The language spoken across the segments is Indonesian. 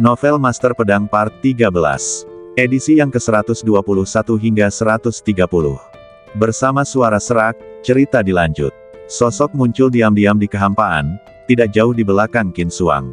Novel Master Pedang Part 13. Edisi yang ke-121 hingga 130. Bersama suara serak, cerita dilanjut. Sosok muncul diam-diam di kehampaan, tidak jauh di belakang Qin Suang.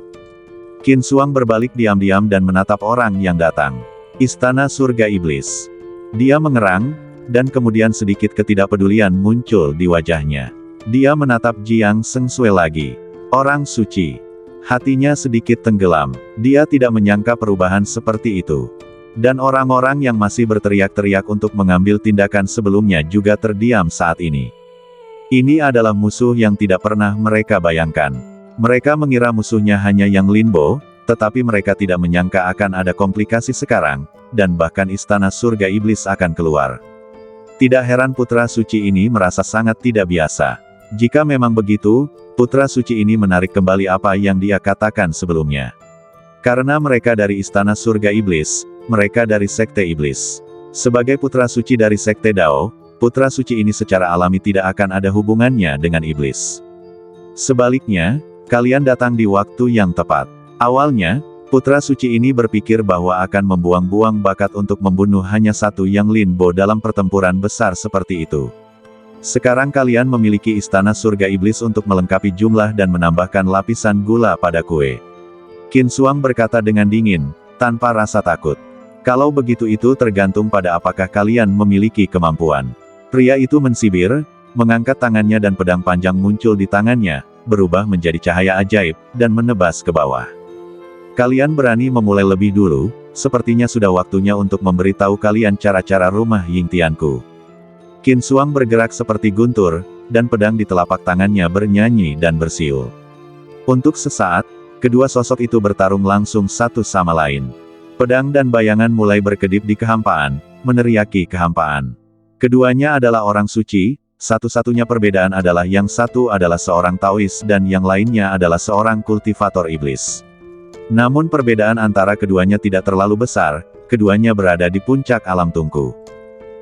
Qin Suang berbalik diam-diam dan menatap orang yang datang. Istana Surga Iblis. Dia mengerang, dan kemudian sedikit ketidakpedulian muncul di wajahnya. Dia menatap Jiang Sengsue lagi. Orang suci. Hatinya sedikit tenggelam. Dia tidak menyangka perubahan seperti itu. Dan orang-orang yang masih berteriak-teriak untuk mengambil tindakan sebelumnya juga terdiam saat ini. Ini adalah musuh yang tidak pernah mereka bayangkan. Mereka mengira musuhnya hanya Yang Linbo, tetapi mereka tidak menyangka akan ada komplikasi sekarang, dan bahkan Istana Surga Iblis akan keluar. Tidak heran putra suci ini merasa sangat tidak biasa. Jika memang begitu, putra suci ini menarik kembali apa yang dia katakan sebelumnya. Karena mereka dari Istana Surga Iblis, mereka dari Sekte Iblis. Sebagai putra suci dari Sekte Dao, putra suci ini secara alami tidak akan ada hubungannya dengan iblis. Sebaliknya, kalian datang di waktu yang tepat. Awalnya, putra suci ini berpikir bahwa akan membuang-buang bakat untuk membunuh hanya satu Yang Linbo dalam pertempuran besar seperti itu. Sekarang kalian memiliki Istana Surga Iblis untuk melengkapi jumlah dan menambahkan lapisan gula pada kue. Qin Suang berkata dengan dingin, tanpa rasa takut. Kalau begitu itu tergantung pada apakah kalian memiliki kemampuan. Pria itu mensibir, mengangkat tangannya dan pedang panjang muncul di tangannya, berubah menjadi cahaya ajaib, dan menebas ke bawah. Kalian berani memulai lebih dulu, sepertinya sudah waktunya untuk memberitahu kalian cara-cara rumah Yingtianku. Qin Suang bergerak seperti guntur, dan pedang di telapak tangannya bernyanyi dan bersiul. Untuk sesaat, kedua sosok itu bertarung langsung satu sama lain. Pedang dan bayangan mulai berkedip di kehampaan, meneriaki kehampaan. Keduanya adalah orang suci, satu-satunya perbedaan adalah yang satu adalah seorang Taois dan yang lainnya adalah seorang kultivator iblis. Namun perbedaan antara keduanya tidak terlalu besar, keduanya berada di puncak alam tungku.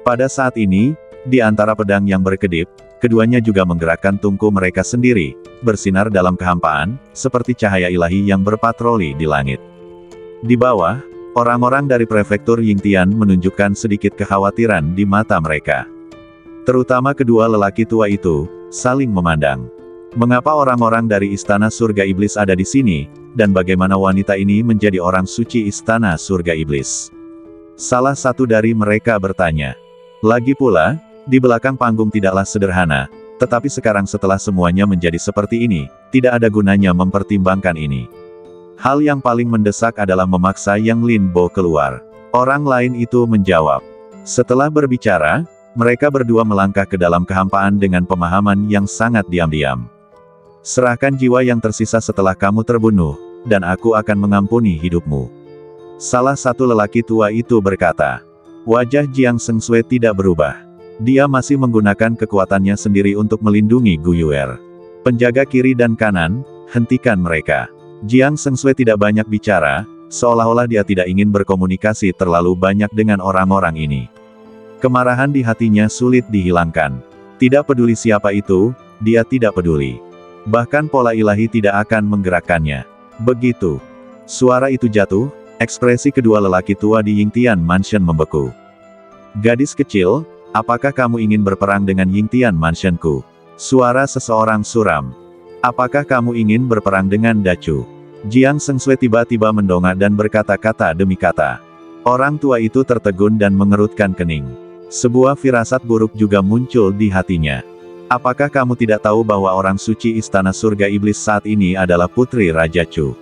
Pada saat ini, di antara pedang yang berkedip, keduanya juga menggerakkan tungku mereka sendiri, bersinar dalam kehampaan, seperti cahaya ilahi yang berpatroli di langit. Di bawah, orang-orang dari prefektur Yingtian menunjukkan sedikit kekhawatiran di mata mereka. Terutama kedua lelaki tua itu, saling memandang. Mengapa orang-orang dari Istana Surga Iblis ada di sini, dan bagaimana wanita ini menjadi orang suci Istana Surga Iblis? Salah satu dari mereka bertanya. Lagi pula, di belakang panggung tidaklah sederhana, tetapi sekarang setelah semuanya menjadi seperti ini, tidak ada gunanya mempertimbangkan ini. Hal yang paling mendesak adalah memaksa Yang Linbo keluar. Orang lain itu menjawab. Setelah berbicara, mereka berdua melangkah ke dalam kehampaan dengan pemahaman yang sangat diam-diam. Serahkan jiwa yang tersisa setelah kamu terbunuh, dan aku akan mengampuni hidupmu. Salah satu lelaki tua itu berkata. Wajah Jiang Sengsue tidak berubah. Dia masih menggunakan kekuatannya sendiri untuk melindungi Gu Yuer. Penjaga kiri dan kanan, hentikan mereka. Jiang Sengsue tidak banyak bicara, seolah-olah dia tidak ingin berkomunikasi terlalu banyak dengan orang-orang ini. Kemarahan di hatinya sulit dihilangkan. Tidak peduli siapa itu, dia tidak peduli. Bahkan pola ilahi tidak akan menggerakkannya. Begitu suara itu jatuh, ekspresi kedua lelaki tua di Yingtian Mansion membeku. Gadis kecil, apakah kamu ingin berperang dengan Yingtian Mansionku? Suara seseorang suram. Apakah kamu ingin berperang dengan Dacu? Jiang Sengsue tiba-tiba mendongak dan berkata-kata demi kata. Orang tua itu tertegun dan mengerutkan kening. Sebuah firasat buruk juga muncul di hatinya. Apakah kamu tidak tahu bahwa orang suci Istana Surga Iblis saat ini adalah Putri Raja Chu?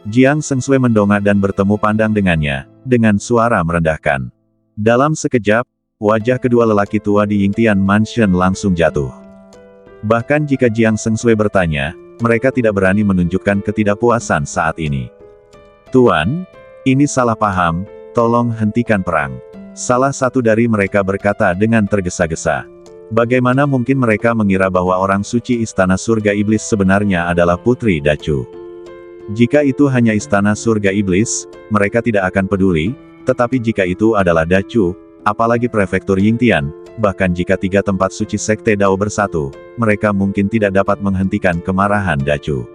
Jiang Sengsue mendongak dan bertemu pandang dengannya, dengan suara merendahkan. Dalam sekejap, wajah kedua lelaki tua di Yingtian Mansion langsung jatuh. Bahkan jika Jiang Sengsue bertanya, mereka tidak berani menunjukkan ketidakpuasan saat ini. Tuan, ini salah paham, tolong hentikan perang. Salah satu dari mereka berkata dengan tergesa-gesa. Bagaimana mungkin mereka mengira bahwa orang suci Istana Surga Iblis sebenarnya adalah Putri Dacu? Jika itu hanya Istana Surga Iblis, mereka tidak akan peduli, tetapi jika itu adalah Dacu, apalagi prefektur Yingtian, bahkan jika tiga tempat suci Sekte Dao bersatu, mereka mungkin tidak dapat menghentikan kemarahan Dacu.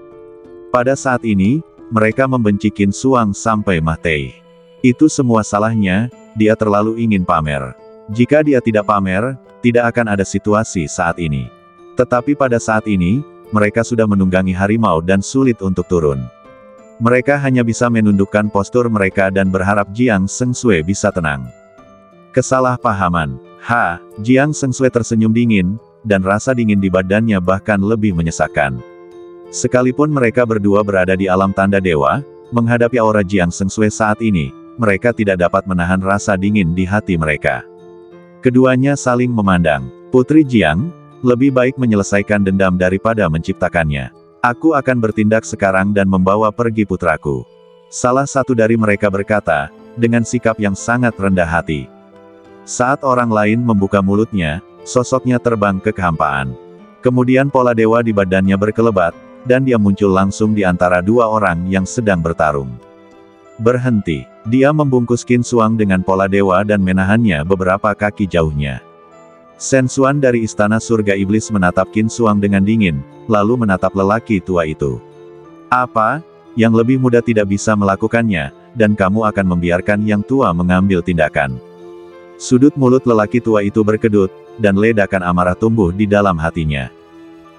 Pada saat ini, mereka membenci Qin Xuang sampai mati. Itu semua salahnya, dia terlalu ingin pamer. Jika dia tidak pamer, tidak akan ada situasi saat ini. Tetapi pada saat ini, mereka sudah menunggangi harimau dan sulit untuk turun. Mereka hanya bisa menundukkan postur mereka dan berharap Jiang Sengsue bisa tenang. Kesalahpahaman. Jiang Sengsue tersenyum dingin, dan rasa dingin di badannya bahkan lebih menyesakkan. Sekalipun mereka berdua berada di alam tanda dewa, menghadapi aura Jiang Sengsue saat ini, mereka tidak dapat menahan rasa dingin di hati mereka. Keduanya saling memandang. Putri Jiang, lebih baik menyelesaikan dendam daripada menciptakannya. Aku akan bertindak sekarang dan membawa pergi putraku. Salah satu dari mereka berkata, dengan sikap yang sangat rendah hati. Saat orang lain membuka mulutnya, sosoknya terbang ke kehampaan. Kemudian pola dewa di badannya berkelebat, dan dia muncul langsung di antara dua orang yang sedang bertarung. Berhenti. Dia membungkus Qin Xuang dengan pola dewa dan menahannya beberapa kaki jauhnya. Shen Xuan dari Istana Surga Iblis menatap Qin Xuang dengan dingin, lalu menatap lelaki tua itu. Apa? Yang lebih muda tidak bisa melakukannya, dan kamu akan membiarkan yang tua mengambil tindakan. Sudut mulut lelaki tua itu berkedut, dan ledakan amarah tumbuh di dalam hatinya.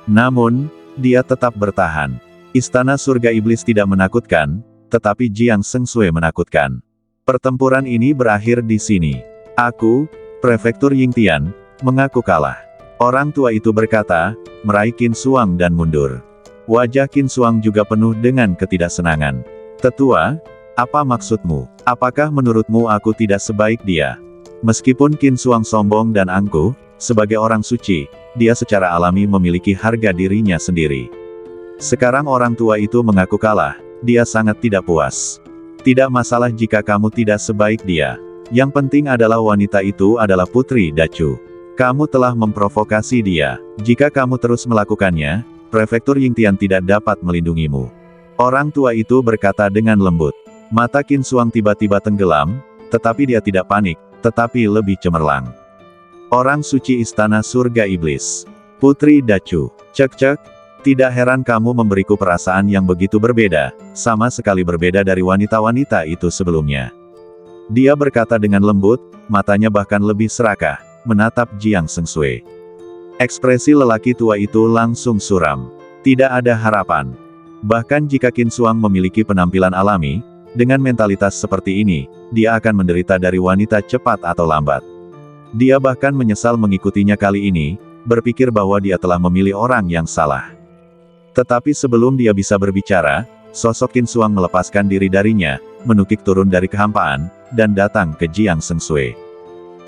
Namun, dia tetap bertahan. Istana Surga Iblis tidak menakutkan, tetapi Jiang Sengsue menakutkan. Pertempuran ini berakhir di sini. Aku, Prefektur Yingtian, mengaku kalah. Orang tua itu berkata, meraih Qin Xuang dan mundur. Wajah Qin Xuang juga penuh dengan ketidaksenangan. Tetua, apa maksudmu? Apakah menurutmu aku tidak sebaik dia? Meskipun Qin Xuang sombong dan angkuh, sebagai orang suci, dia secara alami memiliki harga dirinya sendiri. Sekarang orang tua itu mengaku kalah, dia sangat tidak puas. Tidak masalah jika kamu tidak sebaik dia. Yang penting adalah wanita itu adalah Putri Dacu. Kamu telah memprovokasi dia. Jika kamu terus melakukannya, Prefektur Yingtian tidak dapat melindungimu. Orang tua itu berkata dengan lembut. Mata Qin Xuang tiba-tiba tenggelam, tetapi dia tidak panik, tetapi lebih cemerlang. Orang suci Istana Surga Iblis. Putri Dacu. Cek-cek, tidak heran kamu memberiku perasaan yang begitu berbeda, sama sekali berbeda dari wanita-wanita itu sebelumnya. Dia berkata dengan lembut, matanya bahkan lebih serakah, menatap Jiang Sengsue. Ekspresi lelaki tua itu langsung suram. Tidak ada harapan. Bahkan jika Qin Xuang memiliki penampilan alami, dengan mentalitas seperti ini, dia akan menderita dari wanita cepat atau lambat. Dia bahkan menyesal mengikutinya kali ini, berpikir bahwa dia telah memilih orang yang salah. Tetapi sebelum dia bisa berbicara, sosok Qin Xuang melepaskan diri darinya, menukik turun dari kehampaan, dan datang ke Jiang Sengsue.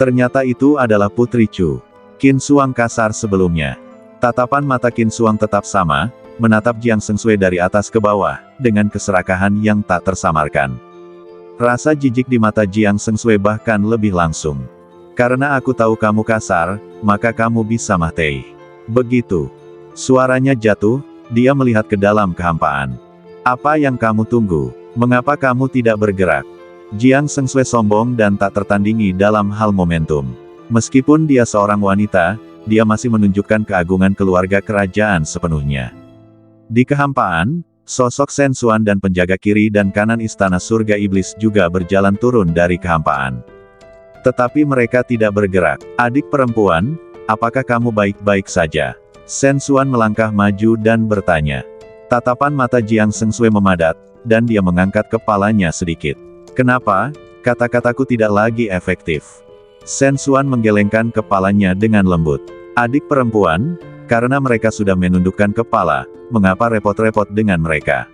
Ternyata itu adalah Putri Chu. Qin Xuang kasar sebelumnya. Tatapan mata Qin Xuang tetap sama, menatap Jiang Sengsue dari atas ke bawah, dengan keserakahan yang tak tersamarkan. Rasa jijik di mata Jiang Sengsue bahkan lebih langsung. Karena aku tahu kamu kasar, maka kamu bisa mati. Begitu. Suaranya jatuh, dia melihat ke dalam kehampaan. Apa yang kamu tunggu? Mengapa kamu tidak bergerak? Jiang Sengsue sombong dan tak tertandingi dalam hal momentum. Meskipun dia seorang wanita, dia masih menunjukkan keagungan keluarga kerajaan sepenuhnya. Di kehampaan, sosok Shen Xuan dan penjaga kiri dan kanan Istana Surga Iblis juga berjalan turun dari kehampaan. Tetapi mereka tidak bergerak. Adik perempuan, apakah kamu baik-baik saja? Shen Xuan melangkah maju dan bertanya. Tatapan mata Jiang Sengsue memadat, dan dia mengangkat kepalanya sedikit. Kenapa? Kata-kataku tidak lagi efektif. Shen Xuan menggelengkan kepalanya dengan lembut. Adik perempuan, karena mereka sudah menundukkan kepala, mengapa repot-repot dengan mereka?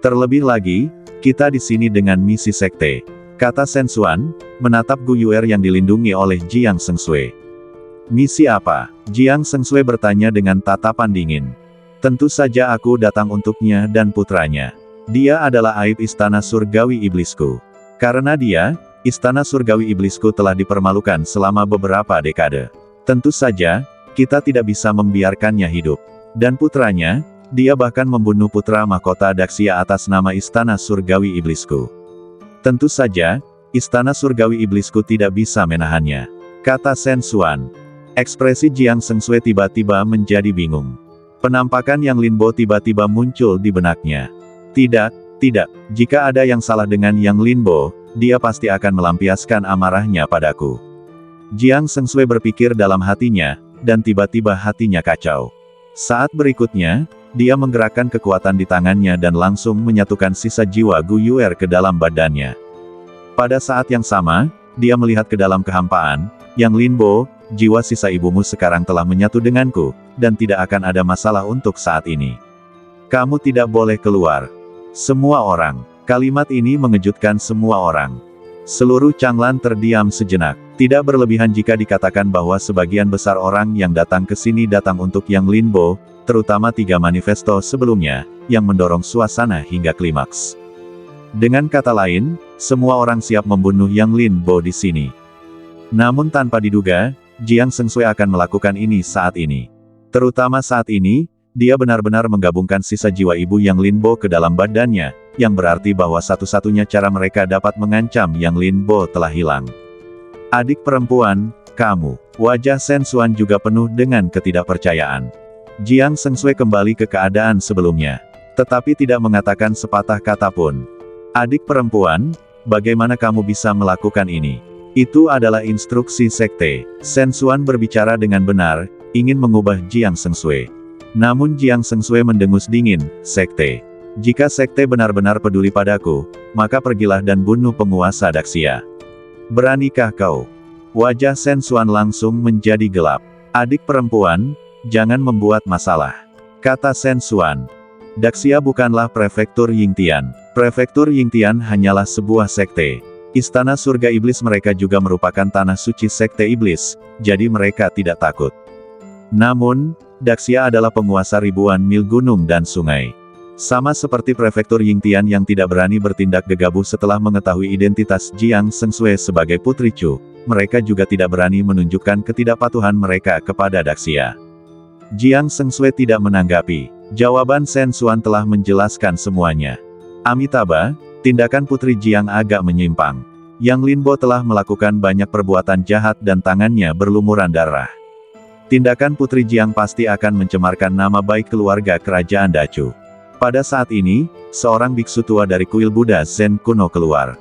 Terlebih lagi, kita di sini dengan misi sekte, kata Shen Xuan, menatap Gu Yuer yang dilindungi oleh Jiang Sengsue. Misi apa? Jiang Sengsue bertanya dengan tatapan dingin. Tentu saja aku datang untuknya dan putranya. Dia adalah aib Istana Surgawi Iblisku. Karena dia, Istana Surgawi Iblisku telah dipermalukan selama beberapa dekade. Tentu saja, kita tidak bisa membiarkannya hidup. Dan putranya, dia bahkan membunuh putra mahkota Daxia atas nama Istana Surgawi Iblisku. Tentu saja, Istana Surgawi Iblisku tidak bisa menahannya, kata Shen Xuan. Ekspresi Jiang Sengsue tiba-tiba menjadi bingung. Penampakan yang Lin Bo tiba-tiba muncul di benaknya. Tidak, Tidak, jika ada yang salah dengan Yang Linbo, dia pasti akan melampiaskan amarahnya padaku. Jiang Sengsui berpikir dalam hatinya, dan tiba-tiba hatinya kacau. Saat berikutnya, dia menggerakkan kekuatan di tangannya dan langsung menyatukan sisa jiwa Gu Yuer ke dalam badannya. Pada saat yang sama, dia melihat ke dalam kehampaan, Yang Linbo, jiwa sisa ibumu sekarang telah menyatu denganku, dan tidak akan ada masalah untuk saat ini. Kamu tidak boleh keluar. Semua orang. Kalimat ini mengejutkan semua orang. Seluruh Changlan terdiam sejenak. Tidak berlebihan jika dikatakan bahwa sebagian besar orang yang datang ke sini datang untuk Yang Linbo, terutama 3 manifesto sebelumnya, yang mendorong suasana hingga klimaks. Dengan kata lain, semua orang siap membunuh Yang Linbo di sini. Namun tanpa diduga, Jiang Sengsui akan melakukan ini saat ini. Terutama saat ini, dia benar-benar menggabungkan sisa jiwa ibu Yang Linbo ke dalam badannya, yang berarti bahwa satu-satunya cara mereka dapat mengancam Yang Linbo telah hilang. Adik perempuan, kamu. Wajah Shen Xuan juga penuh dengan ketidakpercayaan. Jiang Sengsui kembali ke keadaan sebelumnya. Tetapi tidak mengatakan sepatah kata pun. Adik perempuan, bagaimana kamu bisa melakukan ini? Itu adalah instruksi sekte. Shen Xuan berbicara dengan benar, ingin mengubah Jiang Sengsui. Namun Jiang Sengsui mendengus dingin, sekte. Jika sekte benar-benar peduli padaku, maka pergilah dan bunuh penguasa Daxia. Beranikah kau? Wajah Shen Xuan langsung menjadi gelap. Adik perempuan, jangan membuat masalah. Kata Shen Xuan. Daxia bukanlah prefektur Yingtian. Prefektur Yingtian hanyalah sebuah sekte. Istana surga iblis mereka juga merupakan tanah suci sekte iblis, jadi mereka tidak takut. Namun, Daxia adalah penguasa ribuan mil gunung dan sungai. Sama seperti prefektur Yingtian yang tidak berani bertindak gegabah setelah mengetahui identitas Jiang Sengsui sebagai putri Chu, mereka juga tidak berani menunjukkan ketidakpatuhan mereka kepada Daxia. Jiang Sengsui tidak menanggapi. Jawaban Shen Xuan telah menjelaskan semuanya. Amitabha, tindakan putri Jiang agak menyimpang. Yang Linbo telah melakukan banyak perbuatan jahat dan tangannya berlumuran darah. Tindakan Putri Jiang pasti akan mencemarkan nama baik keluarga kerajaan Dacu. Pada saat ini, seorang biksu tua dari kuil Buddha Zen kuno keluar.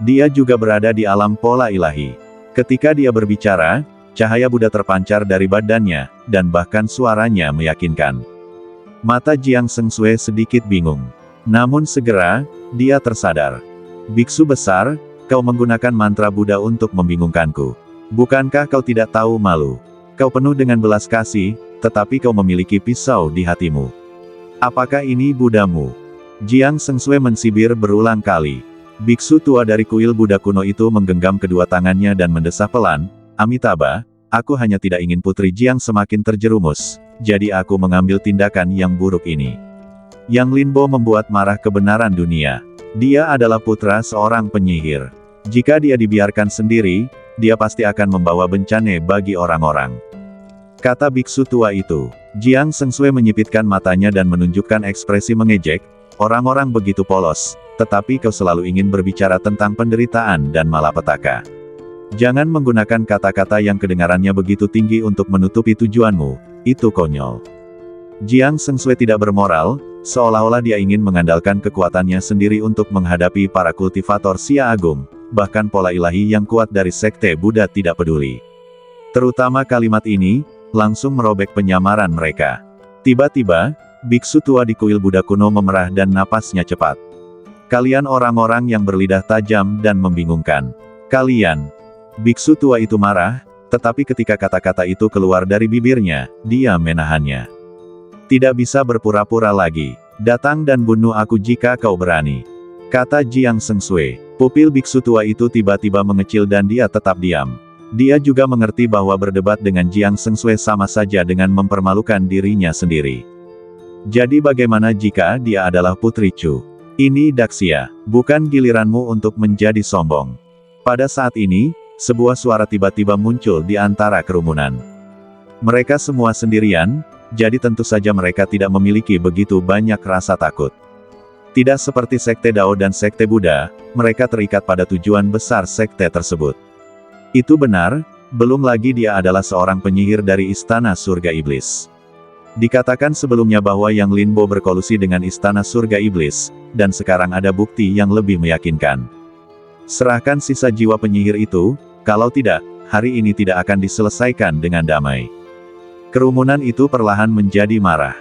Dia juga berada di alam pola ilahi. Ketika dia berbicara, cahaya Buddha terpancar dari badannya, dan bahkan suaranya meyakinkan. Mata Jiang Sengsui sedikit bingung. Namun segera, dia tersadar. Biksu besar, kau menggunakan mantra Buddha untuk membingungkanku. Bukankah kau tidak tahu malu? Kau penuh dengan belas kasih, tetapi kau memiliki pisau di hatimu. Apakah ini Buddhamu? Jiang Sengsui mensibir berulang kali. Biksu tua dari kuil Buddha kuno itu menggenggam kedua tangannya dan mendesah pelan, Amitabha, aku hanya tidak ingin Putri Jiang semakin terjerumus, jadi aku mengambil tindakan yang buruk ini. Yang Linbo membuat marah kebenaran dunia. Dia adalah putra seorang penyihir. Jika dia dibiarkan sendiri, dia pasti akan membawa bencana bagi orang-orang. Kata biksu tua itu. Jiang Sengsui menyipitkan matanya dan menunjukkan ekspresi mengejek, orang-orang begitu polos, tetapi kau selalu ingin berbicara tentang penderitaan dan malapetaka. Jangan menggunakan kata-kata yang kedengarannya begitu tinggi untuk menutupi tujuanmu, itu konyol. Jiang Sengsui tidak bermoral, seolah-olah dia ingin mengandalkan kekuatannya sendiri untuk menghadapi para kultivator Xia Agung. Bahkan pola ilahi yang kuat dari sekte Buddha tidak peduli. Terutama kalimat ini, langsung merobek penyamaran mereka. Tiba-tiba, biksu tua di kuil Buddha kuno memerah dan napasnya cepat. Kalian orang-orang yang berlidah tajam dan membingungkan. Kalian. Biksu tua itu marah, tetapi ketika kata-kata itu keluar dari bibirnya, dia menahannya. Tidak bisa berpura-pura lagi. Datang dan bunuh aku jika kau berani. Kata Jiang Sengsui. Pupil biksu tua itu tiba-tiba mengecil dan dia tetap diam. Dia juga mengerti bahwa berdebat dengan Jiang Sengsui sama saja dengan mempermalukan dirinya sendiri. Jadi bagaimana jika dia adalah Putri Chu? Ini Daxia, bukan giliranmu untuk menjadi sombong. Pada saat ini, sebuah suara tiba-tiba muncul di antara kerumunan. Mereka semua sendirian, jadi tentu saja mereka tidak memiliki begitu banyak rasa takut. Tidak seperti sekte Dao dan sekte Buddha, mereka terikat pada tujuan besar sekte tersebut. Itu benar, belum lagi dia adalah seorang penyihir dari Istana Surga Iblis. Dikatakan sebelumnya bahwa Yang Linbo berkolusi dengan Istana Surga Iblis, dan sekarang ada bukti yang lebih meyakinkan. Serahkan sisa jiwa penyihir itu, kalau tidak, hari ini tidak akan diselesaikan dengan damai. Kerumunan itu perlahan menjadi marah.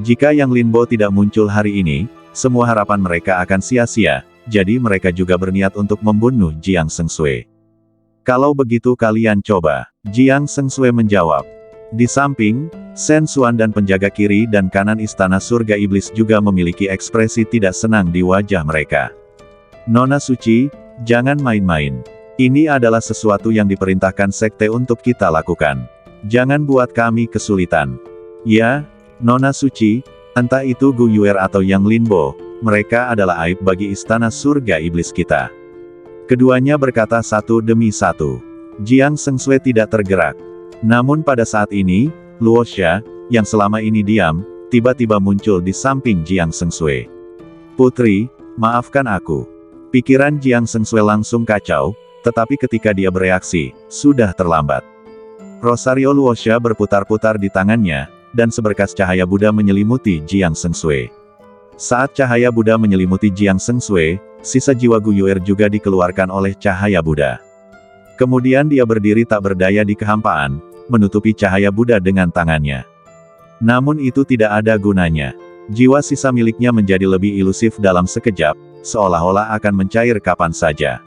Jika Yang Linbo tidak muncul hari ini, semua harapan mereka akan sia-sia, jadi mereka juga berniat untuk membunuh Jiang Sengsui. Kalau begitu kalian coba, Jiang Sengsui menjawab. Di samping, Shen Xuan dan penjaga kiri dan kanan Istana Surga Iblis juga memiliki ekspresi tidak senang di wajah mereka. Nona Suci, jangan main-main. Ini adalah sesuatu yang diperintahkan sekte untuk kita lakukan. Jangan buat kami kesulitan. Ya, Nona Suci, entah itu Gu Yuer atau Yang Linbo, mereka adalah aib bagi Istana Surga Iblis kita. Keduanya berkata satu demi satu. Jiang Sengsui tidak tergerak. Namun pada saat ini, Luosha, yang selama ini diam, tiba-tiba muncul di samping Jiang Sengsui. Putri, maafkan aku. Pikiran Jiang Sengsui langsung kacau, tetapi ketika dia bereaksi, sudah terlambat. Rosario Luosha berputar-putar di tangannya, dan seberkas cahaya Buddha menyelimuti Jiang Sengsui. Saat cahaya Buddha menyelimuti Jiang Sengsui, sisa jiwa Gu Yuer juga dikeluarkan oleh cahaya Buddha. Kemudian dia berdiri tak berdaya di kehampaan, menutupi cahaya Buddha dengan tangannya. Namun itu tidak ada gunanya. Jiwa sisa miliknya menjadi lebih ilusif dalam sekejap, seolah-olah akan mencair kapan saja.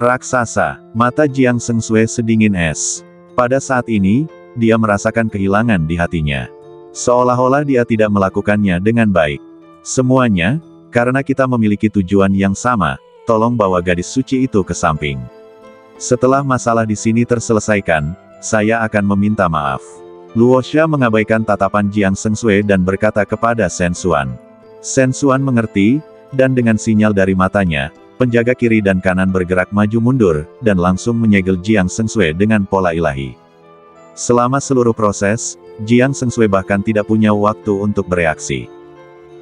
Raksasa, mata Jiang Sengsui sedingin es. Pada saat ini, dia merasakan kehilangan di hatinya. Seolah-olah dia tidak melakukannya dengan baik. Semuanya, karena kita memiliki tujuan yang sama, tolong bawa gadis suci itu ke samping. Setelah masalah di sini terselesaikan, saya akan meminta maaf. Luosha mengabaikan tatapan Jiang Sengsui dan berkata kepada Shen Xuan. Shen Xuan mengerti, dan dengan sinyal dari matanya, penjaga kiri dan kanan bergerak maju mundur, dan langsung menyegel Jiang Sengsui dengan pola ilahi. Selama seluruh proses, Jiang Sengsui bahkan tidak punya waktu untuk bereaksi.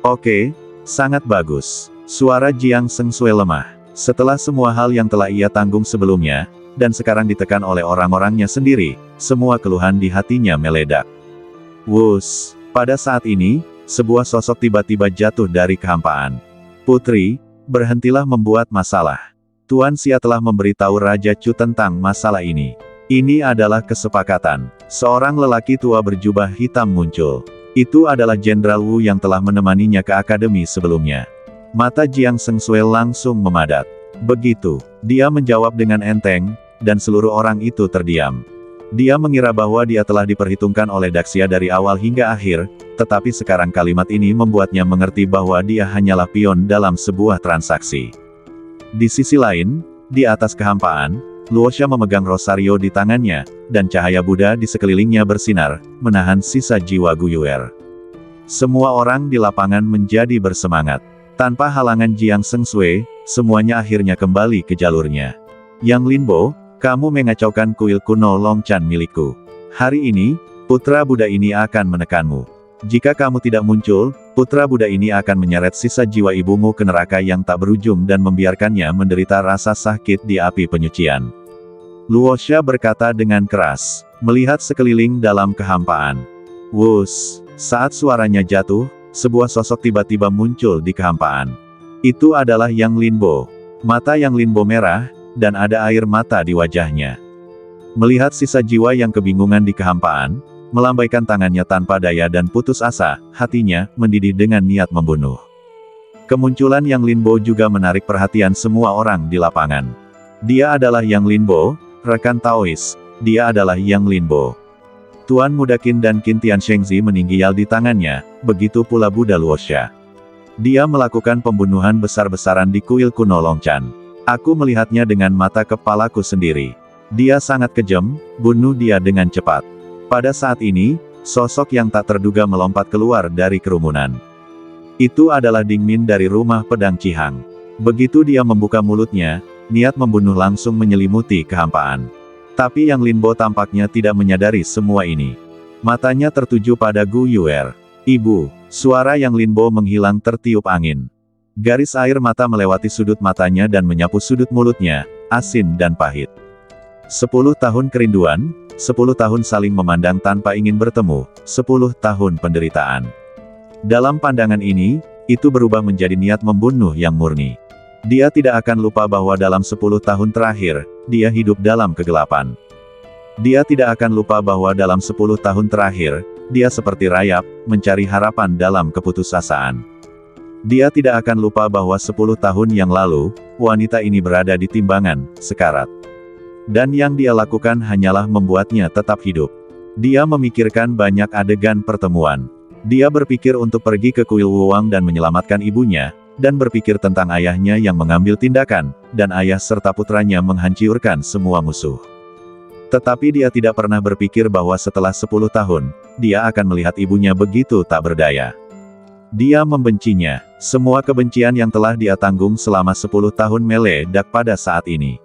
Oke, sangat bagus. Suara Jiang Sengsui lemah. Setelah semua hal yang telah ia tanggung sebelumnya, dan sekarang ditekan oleh orang-orangnya sendiri, semua keluhan di hatinya meledak. Wus, pada saat ini, sebuah sosok tiba-tiba jatuh dari kehampaan. Putri, berhentilah membuat masalah. Tuan Xia telah memberitahu Raja Chu tentang masalah ini. Ini adalah kesepakatan. Seorang lelaki tua berjubah hitam muncul. Itu adalah Jenderal Wu yang telah menemaninya ke akademi sebelumnya. Mata Jiang Sengsui langsung memadat. Begitu, dia menjawab dengan enteng, dan seluruh orang itu terdiam. Dia mengira bahwa dia telah diperhitungkan oleh Daxia dari awal hingga akhir, tetapi sekarang kalimat ini membuatnya mengerti bahwa dia hanyalah pion dalam sebuah transaksi. Di sisi lain, di atas kehampaan, Luosha memegang rosario di tangannya, dan cahaya Buddha di sekelilingnya bersinar, menahan sisa jiwa Gu Yuer. Semua orang di lapangan menjadi bersemangat. Tanpa halangan Jiang Sengsui, semuanya akhirnya kembali ke jalurnya. Yang Linbo, kamu mengacaukan kuil kuno Longchan milikku. Hari ini, putra Buddha ini akan menekanmu. Jika kamu tidak muncul, putra Buddha ini akan menyeret sisa jiwa ibumu ke neraka yang tak berujung dan membiarkannya menderita rasa sakit di api penyucian. Luosha berkata dengan keras, melihat sekeliling dalam kehampaan. Wus, saat suaranya jatuh, sebuah sosok tiba-tiba muncul di kehampaan. Itu adalah Yang Linbo. Mata Yang Linbo merah, dan ada air mata di wajahnya. Melihat sisa jiwa yang kebingungan di kehampaan, melambaikan tangannya tanpa daya dan putus asa, hatinya mendidih dengan niat membunuh. Kemunculan Yang Linbo juga menarik perhatian semua orang di lapangan. Dia adalah Yang Linbo, rekan Taois. Dia adalah Yang Linbo. Tuan Muda Qin dan Qin Tian Shengzi meninggal di tangannya, begitu pula Buddha Luosha. Dia melakukan pembunuhan besar-besaran di kuil kuno Longchan. Aku melihatnya dengan mata kepalaku sendiri. Dia sangat kejam, bunuh dia dengan cepat. Pada saat ini, sosok yang tak terduga melompat keluar dari kerumunan. Itu adalah Ding Min dari rumah pedang Cihang. Begitu dia membuka mulutnya, niat membunuh langsung menyelimuti kehampaan. Tapi Yang Linbo tampaknya tidak menyadari semua ini. Matanya tertuju pada Gu Yuer. Ibu, suara Yang Linbo menghilang tertiup angin. Garis air mata melewati sudut matanya dan menyapu sudut mulutnya, asin dan pahit. 10 tahun kerinduan, 10 tahun saling memandang tanpa ingin bertemu, 10 tahun penderitaan. Dalam pandangan ini, itu berubah menjadi niat membunuh yang murni. Dia tidak akan lupa bahwa dalam 10 tahun terakhir, dia hidup dalam kegelapan. Dia tidak akan lupa bahwa dalam 10 tahun terakhir, dia seperti rayap, mencari harapan dalam keputusasaan. Dia tidak akan lupa bahwa 10 tahun yang lalu, wanita ini berada di timbangan, sekarat. Dan yang dia lakukan hanyalah membuatnya tetap hidup. Dia memikirkan banyak adegan pertemuan. Dia berpikir untuk pergi ke kuil Wuwang dan menyelamatkan ibunya, dan berpikir tentang ayahnya yang mengambil tindakan, dan ayah serta putranya menghancurkan semua musuh. Tetapi dia tidak pernah berpikir bahwa setelah 10 tahun, dia akan melihat ibunya begitu tak berdaya. Dia membencinya. Semua kebencian yang telah dia tanggung selama 10 tahun meledak pada saat ini.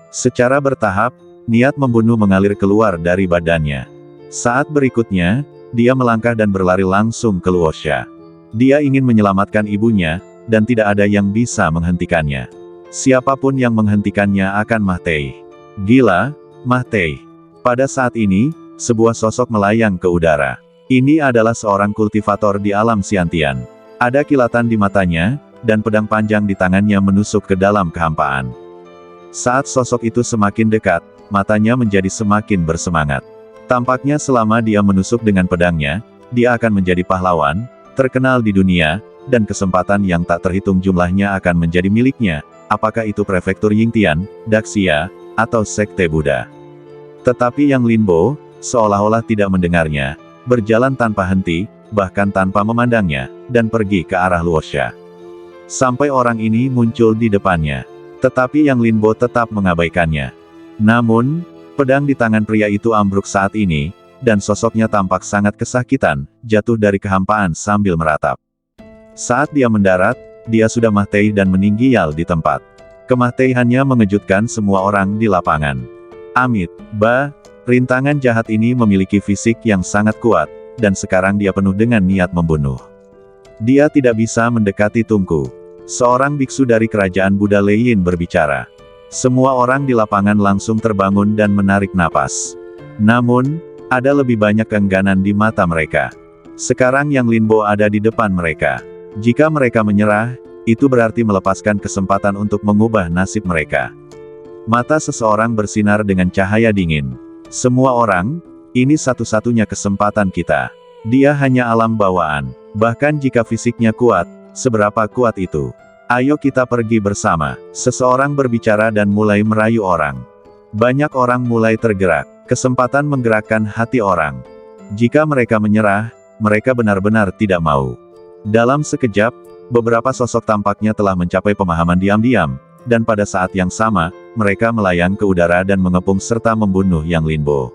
Secara bertahap, niat membunuh mengalir keluar dari badannya. Saat berikutnya, dia melangkah dan berlari langsung ke Luosha. Dia ingin menyelamatkan ibunya, dan tidak ada yang bisa menghentikannya. Siapapun yang menghentikannya akan mati. Gila, mati. Pada saat ini, sebuah sosok melayang ke udara. Ini adalah seorang kultivator di alam Xiantian. Ada kilatan di matanya, dan pedang panjang di tangannya menusuk ke dalam kehampaan. Saat sosok itu semakin dekat, matanya menjadi semakin bersemangat. Tampaknya selama dia menusuk dengan pedangnya, dia akan menjadi pahlawan, terkenal di dunia, dan kesempatan yang tak terhitung jumlahnya akan menjadi miliknya, apakah itu prefektur Yingtian, Daxia, atau Sekte Buddha. Tetapi Yang Linbo, seolah-olah tidak mendengarnya, berjalan tanpa henti, bahkan tanpa memandangnya, dan pergi ke arah Luosha. Sampai orang ini muncul di depannya. Tetapi Yang Linbo tetap mengabaikannya. Namun, pedang di tangan pria itu ambruk saat ini, dan sosoknya tampak sangat kesakitan, jatuh dari kehampaan sambil meratap. Saat dia mendarat, dia sudah mati dan meninggal di tempat. Kematiannya mengejutkan semua orang di lapangan. Amit, rintangan jahat ini memiliki fisik yang sangat kuat, dan sekarang dia penuh dengan niat membunuh. Dia tidak bisa mendekati Tungku. Seorang biksu dari kerajaan Buddha Leiyin berbicara. Semua orang di lapangan langsung terbangun dan menarik napas. Namun, ada lebih banyak keengganan di mata mereka. Sekarang Yang Linbo ada di depan mereka. Jika mereka menyerah, itu berarti melepaskan kesempatan untuk mengubah nasib mereka. Mata seseorang bersinar dengan cahaya dingin. Semua orang, ini satu-satunya kesempatan kita. Dia hanya alam bawaan. Bahkan jika fisiknya kuat, seberapa kuat itu? Ayo kita pergi bersama. Seseorang berbicara dan mulai merayu orang. Banyak orang mulai tergerak. Kesempatan menggerakkan hati orang. Jika mereka menyerah, mereka benar-benar tidak mau. Dalam sekejap, beberapa sosok tampaknya telah mencapai pemahaman diam-diam, dan pada saat yang sama, mereka melayang ke udara dan mengepung serta membunuh Yang Linbo.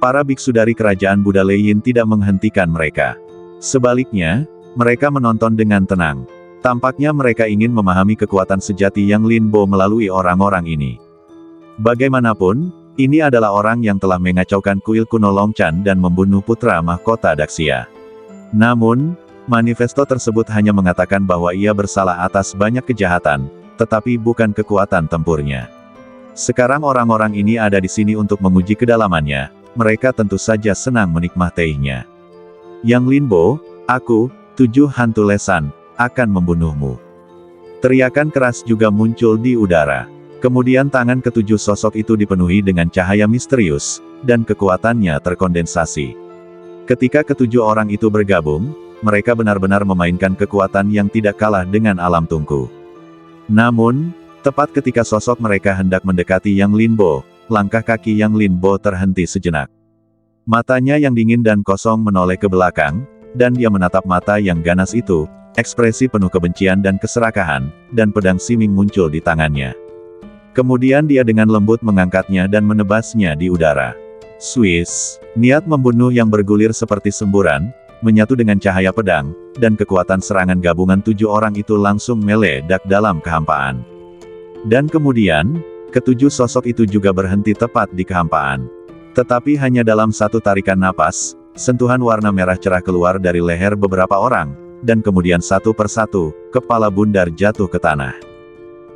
Para biksu dari kerajaan Buddha Leiyin tidak menghentikan mereka. Sebaliknya, mereka menonton dengan tenang. Tampaknya mereka ingin memahami kekuatan sejati Yang Linbo melalui orang-orang ini. Bagaimanapun, ini adalah orang yang telah mengacaukan kuil kuno Longchan dan membunuh putra mahkota Daxia. Namun, manifesto tersebut hanya mengatakan bahwa ia bersalah atas banyak kejahatan, tetapi bukan kekuatan tempurnya. Sekarang orang-orang ini ada di sini untuk menguji kedalamannya, mereka tentu saja senang menikmatinya. Yang Linbo, aku, 7 hantu lesan, akan membunuhmu. Teriakan keras juga muncul di udara. Kemudian tangan ketujuh sosok itu dipenuhi dengan cahaya misterius, dan kekuatannya terkondensasi. Ketika ketujuh orang itu bergabung, mereka benar-benar memainkan kekuatan yang tidak kalah dengan alam Tungku. Namun, tepat ketika sosok mereka hendak mendekati Yang Linbo, langkah kaki Yang Linbo terhenti sejenak. Matanya yang dingin dan kosong menoleh ke belakang, dan dia menatap mata yang ganas itu, ekspresi penuh kebencian dan keserakahan, dan pedang siming muncul di tangannya. Kemudian dia dengan lembut mengangkatnya dan menebasnya di udara. Swiss, niat membunuh yang bergulir seperti semburan, menyatu dengan cahaya pedang, dan kekuatan serangan gabungan 7 orang itu langsung meledak dalam kehampaan. Dan kemudian, ketujuh sosok itu juga berhenti tepat di kehampaan. Tetapi hanya dalam satu tarikan napas, sentuhan warna merah cerah keluar dari leher beberapa orang, dan kemudian satu persatu, kepala bundar jatuh ke tanah.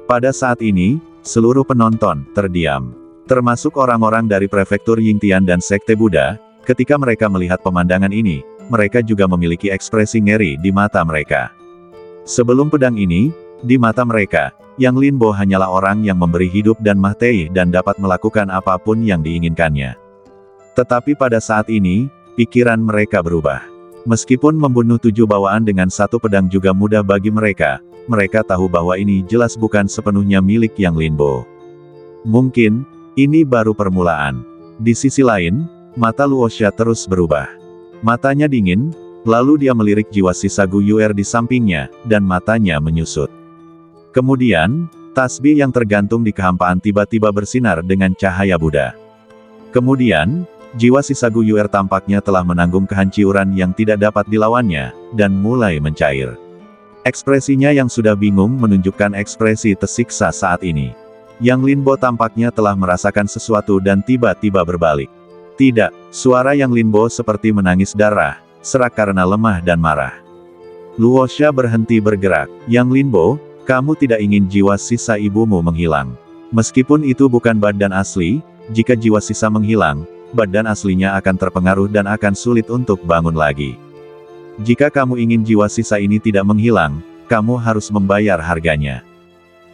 Pada saat ini, seluruh penonton terdiam. Termasuk orang-orang dari prefektur Yingtian dan Sekte Buddha. Ketika mereka melihat pemandangan ini, mereka juga memiliki ekspresi ngeri di mata mereka. Sebelum pedang ini, di mata mereka, Yang Linbo hanyalah orang yang memberi hidup dan mati dan dapat melakukan apapun yang diinginkannya. Tetapi pada saat ini, pikiran mereka berubah. Meskipun membunuh 7 bawaan dengan 1 pedang juga mudah bagi mereka, mereka tahu bahwa ini jelas bukan sepenuhnya milik Yang Linbo. Mungkin, ini baru permulaan. Di sisi lain, mata Luosha terus berubah. Matanya dingin, lalu dia melirik jiwa sisa Gu Yuer di sampingnya, dan matanya menyusut. Kemudian, tasbih yang tergantung di kehampaan tiba-tiba bersinar dengan cahaya Buddha. Kemudian, jiwa sisa Gu Yuer tampaknya telah menanggung kehancuran yang tidak dapat dilawannya, dan mulai mencair. Ekspresinya yang sudah bingung menunjukkan ekspresi tersiksa saat ini. Yang Linbo tampaknya telah merasakan sesuatu dan tiba-tiba berbalik. Tidak, suara Yang Linbo seperti menangis darah, serak karena lemah dan marah. Luosha berhenti bergerak. Yang Linbo, kamu tidak ingin jiwa sisa ibumu menghilang. Meskipun itu bukan badan asli, jika jiwa sisa menghilang, badan aslinya akan terpengaruh dan akan sulit untuk bangun lagi. Jika kamu ingin jiwa sisa ini tidak menghilang, kamu harus membayar harganya.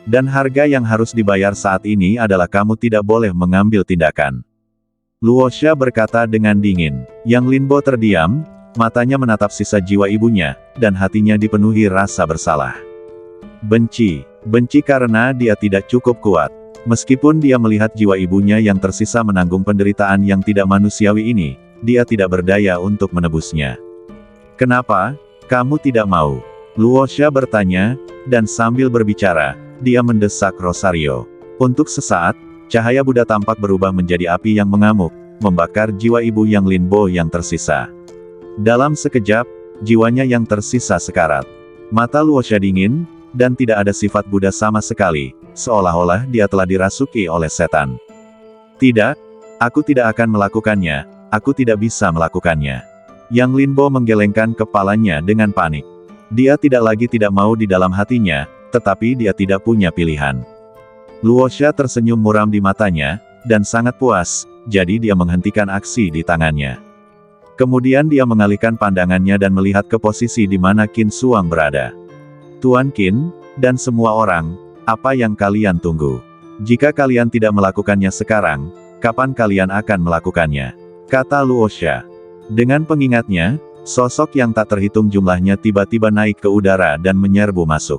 Dan harga yang harus dibayar saat ini adalah kamu tidak boleh mengambil tindakan. Luosha berkata dengan dingin. Yang Linbo terdiam, matanya menatap sisa jiwa ibunya, dan hatinya dipenuhi rasa bersalah. Benci karena dia tidak cukup kuat. Meskipun dia melihat jiwa ibunya yang tersisa menanggung penderitaan yang tidak manusiawi ini, dia tidak berdaya untuk menebusnya. Kenapa, kamu tidak mau? Luosha bertanya, dan sambil berbicara, dia mendesak Rosario. Untuk sesaat, cahaya Buddha tampak berubah menjadi api yang mengamuk, membakar jiwa ibu Yang Linbo yang tersisa. Dalam sekejap, jiwanya yang tersisa sekarat. Mata Luosha dingin, dan tidak ada sifat Buddha sama sekali, seolah-olah dia telah dirasuki oleh setan. Tidak, aku tidak akan melakukannya, aku tidak bisa melakukannya. Yang Linbo menggelengkan kepalanya dengan panik. Dia tidak lagi tidak mau di dalam hatinya, tetapi dia tidak punya pilihan. Luosha tersenyum muram di matanya, dan sangat puas, jadi dia menghentikan aksi di tangannya. Kemudian dia mengalihkan pandangannya dan melihat ke posisi di mana Qin Suang berada. Tuan Qin, dan semua orang, apa yang kalian tunggu? Jika kalian tidak melakukannya sekarang, kapan kalian akan melakukannya? Kata Luosha. Dengan pengingatnya, sosok yang tak terhitung jumlahnya tiba-tiba naik ke udara dan menyerbu masuk.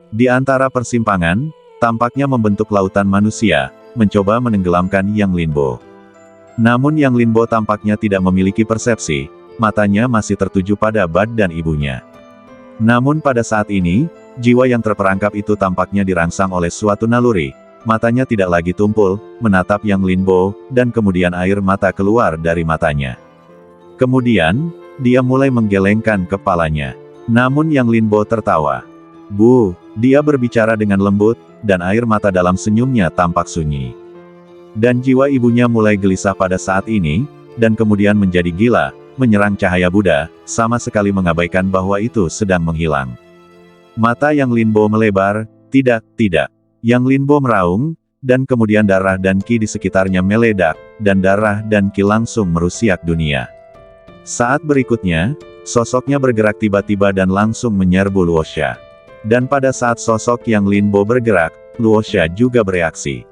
Di antara persimpangan, tampaknya membentuk lautan manusia, mencoba menenggelamkan Yang Linbo. Namun Yang Linbo tampaknya tidak memiliki persepsi, matanya masih tertuju pada badan ibunya. Namun pada saat ini, jiwa yang terperangkap itu tampaknya dirangsang oleh suatu naluri, matanya tidak lagi tumpul, menatap Yang Linbo, dan kemudian air mata keluar dari matanya. Kemudian, dia mulai menggelengkan kepalanya. Namun Yang Linbo tertawa. Bu, dia berbicara dengan lembut, dan air mata dalam senyumnya tampak sunyi. Dan jiwa ibunya mulai gelisah pada saat ini, dan kemudian menjadi gila, menyerang cahaya Buddha, sama sekali mengabaikan bahwa itu sedang menghilang. Mata Yang Linbo melebar, tidak. Yang Linbo meraung, dan kemudian darah dan ki di sekitarnya meledak, dan darah dan ki langsung merusiak dunia. Saat berikutnya, sosoknya bergerak tiba-tiba dan langsung menyerbu Luosha. Dan pada saat sosok Yang Linbo bergerak, Luosha juga bereaksi.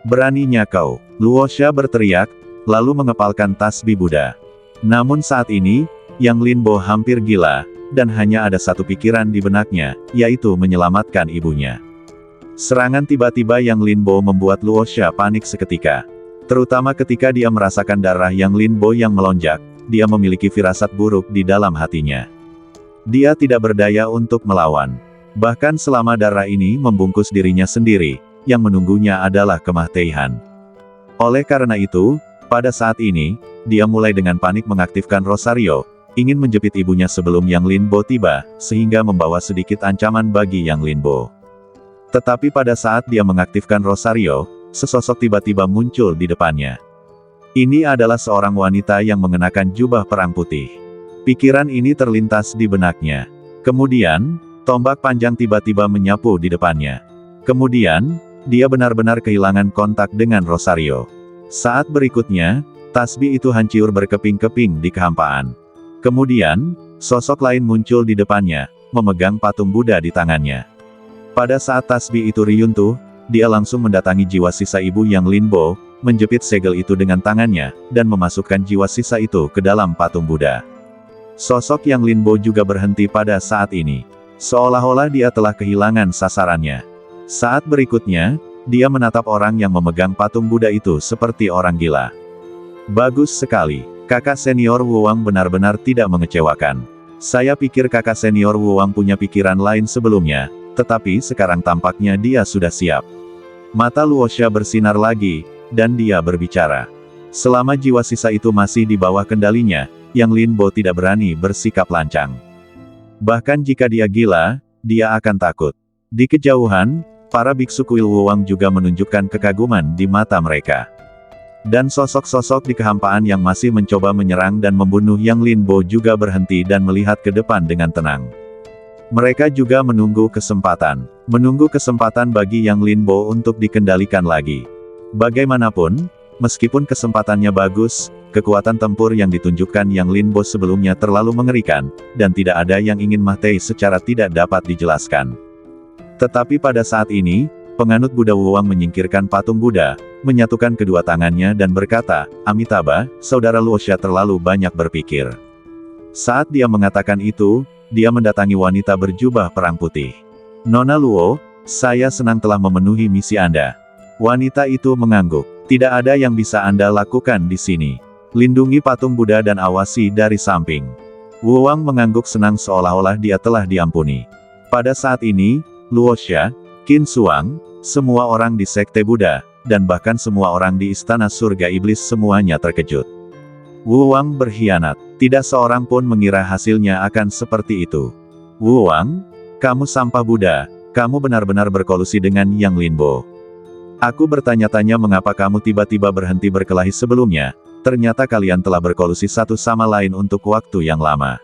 Beraninya kau, Luosha berteriak, lalu mengepalkan tasbih Buddha. Namun saat ini, Yang Linbo hampir gila, dan hanya ada satu pikiran di benaknya, yaitu menyelamatkan ibunya. Serangan tiba-tiba Yang Linbo membuat Luosha panik seketika. Terutama ketika dia merasakan darah Yang Linbo yang melonjak, dia memiliki firasat buruk di dalam hatinya. Dia tidak berdaya untuk melawan. Bahkan selama darah ini membungkus dirinya sendiri, yang menunggunya adalah kematian. Oleh karena itu, pada saat ini, dia mulai dengan panik mengaktifkan Rosario, ingin menjepit ibunya sebelum Yang Linbo tiba, sehingga membawa sedikit ancaman bagi Yang Linbo. Tetapi pada saat dia mengaktifkan Rosario, sesosok tiba-tiba muncul di depannya. Ini adalah seorang wanita yang mengenakan jubah perang putih. Pikiran ini terlintas di benaknya. Kemudian, tombak panjang tiba-tiba menyapu di depannya. Kemudian, dia benar-benar kehilangan kontak dengan Rosario. Saat berikutnya, tasbih itu hancur berkeping-keping di kehampaan. Kemudian, sosok lain muncul di depannya, memegang patung Buddha di tangannya. Pada saat tasbih itu riyuntuh, dia langsung mendatangi jiwa sisa ibu Yang Linbo, menjepit segel itu dengan tangannya, dan memasukkan jiwa sisa itu ke dalam patung Buddha. Sosok Yang Linbo juga berhenti pada saat ini. Seolah-olah dia telah kehilangan sasarannya. Saat berikutnya, dia menatap orang yang memegang patung Buddha itu seperti orang gila. Bagus sekali. Kakak senior Wu Wang benar-benar tidak mengecewakan. Saya pikir kakak senior Wu Wang punya pikiran lain sebelumnya, tetapi sekarang tampaknya dia sudah siap. Mata Luosha bersinar lagi, dan dia berbicara. Selama jiwa sisa itu masih di bawah kendalinya, Yang Linbo tidak berani bersikap lancang. Bahkan jika dia gila, dia akan takut. Di kejauhan, para biksu kuil Wu Wang juga menunjukkan kekaguman di mata mereka. Dan sosok-sosok di kehampaan yang masih mencoba menyerang dan membunuh Yang Linbo juga berhenti dan melihat ke depan dengan tenang. Mereka juga menunggu kesempatan. Menunggu kesempatan bagi Yang Linbo untuk dikendalikan lagi. Bagaimanapun, meskipun kesempatannya bagus, kekuatan tempur yang ditunjukkan Yang Linbo sebelumnya terlalu mengerikan, dan tidak ada yang ingin mati secara tidak dapat dijelaskan. Tetapi pada saat ini, penganut Buddha Wu Wang menyingkirkan patung Buddha, menyatukan kedua tangannya dan berkata, Amitabha, saudara Luosha terlalu banyak berpikir. Saat dia mengatakan itu, dia mendatangi wanita berjubah perang putih. Nona Luo, saya senang telah memenuhi misi Anda. Wanita itu mengangguk. Tidak ada yang bisa Anda lakukan di sini. Lindungi patung Buddha dan awasi dari samping. Wu Wang mengangguk senang seolah-olah dia telah diampuni. Pada saat ini, Luosha, Qin Suang, semua orang di Sekte Buddha, dan bahkan semua orang di Istana Surga Iblis semuanya terkejut. Wu Wang berkhianat. Tidak seorang pun mengira hasilnya akan seperti itu. Wu Wang, kamu sampah Buddha, kamu benar-benar berkolusi dengan Yang Linbo. Aku bertanya-tanya mengapa kamu tiba-tiba berhenti berkelahi sebelumnya, ternyata kalian telah berkolusi satu sama lain untuk waktu yang lama.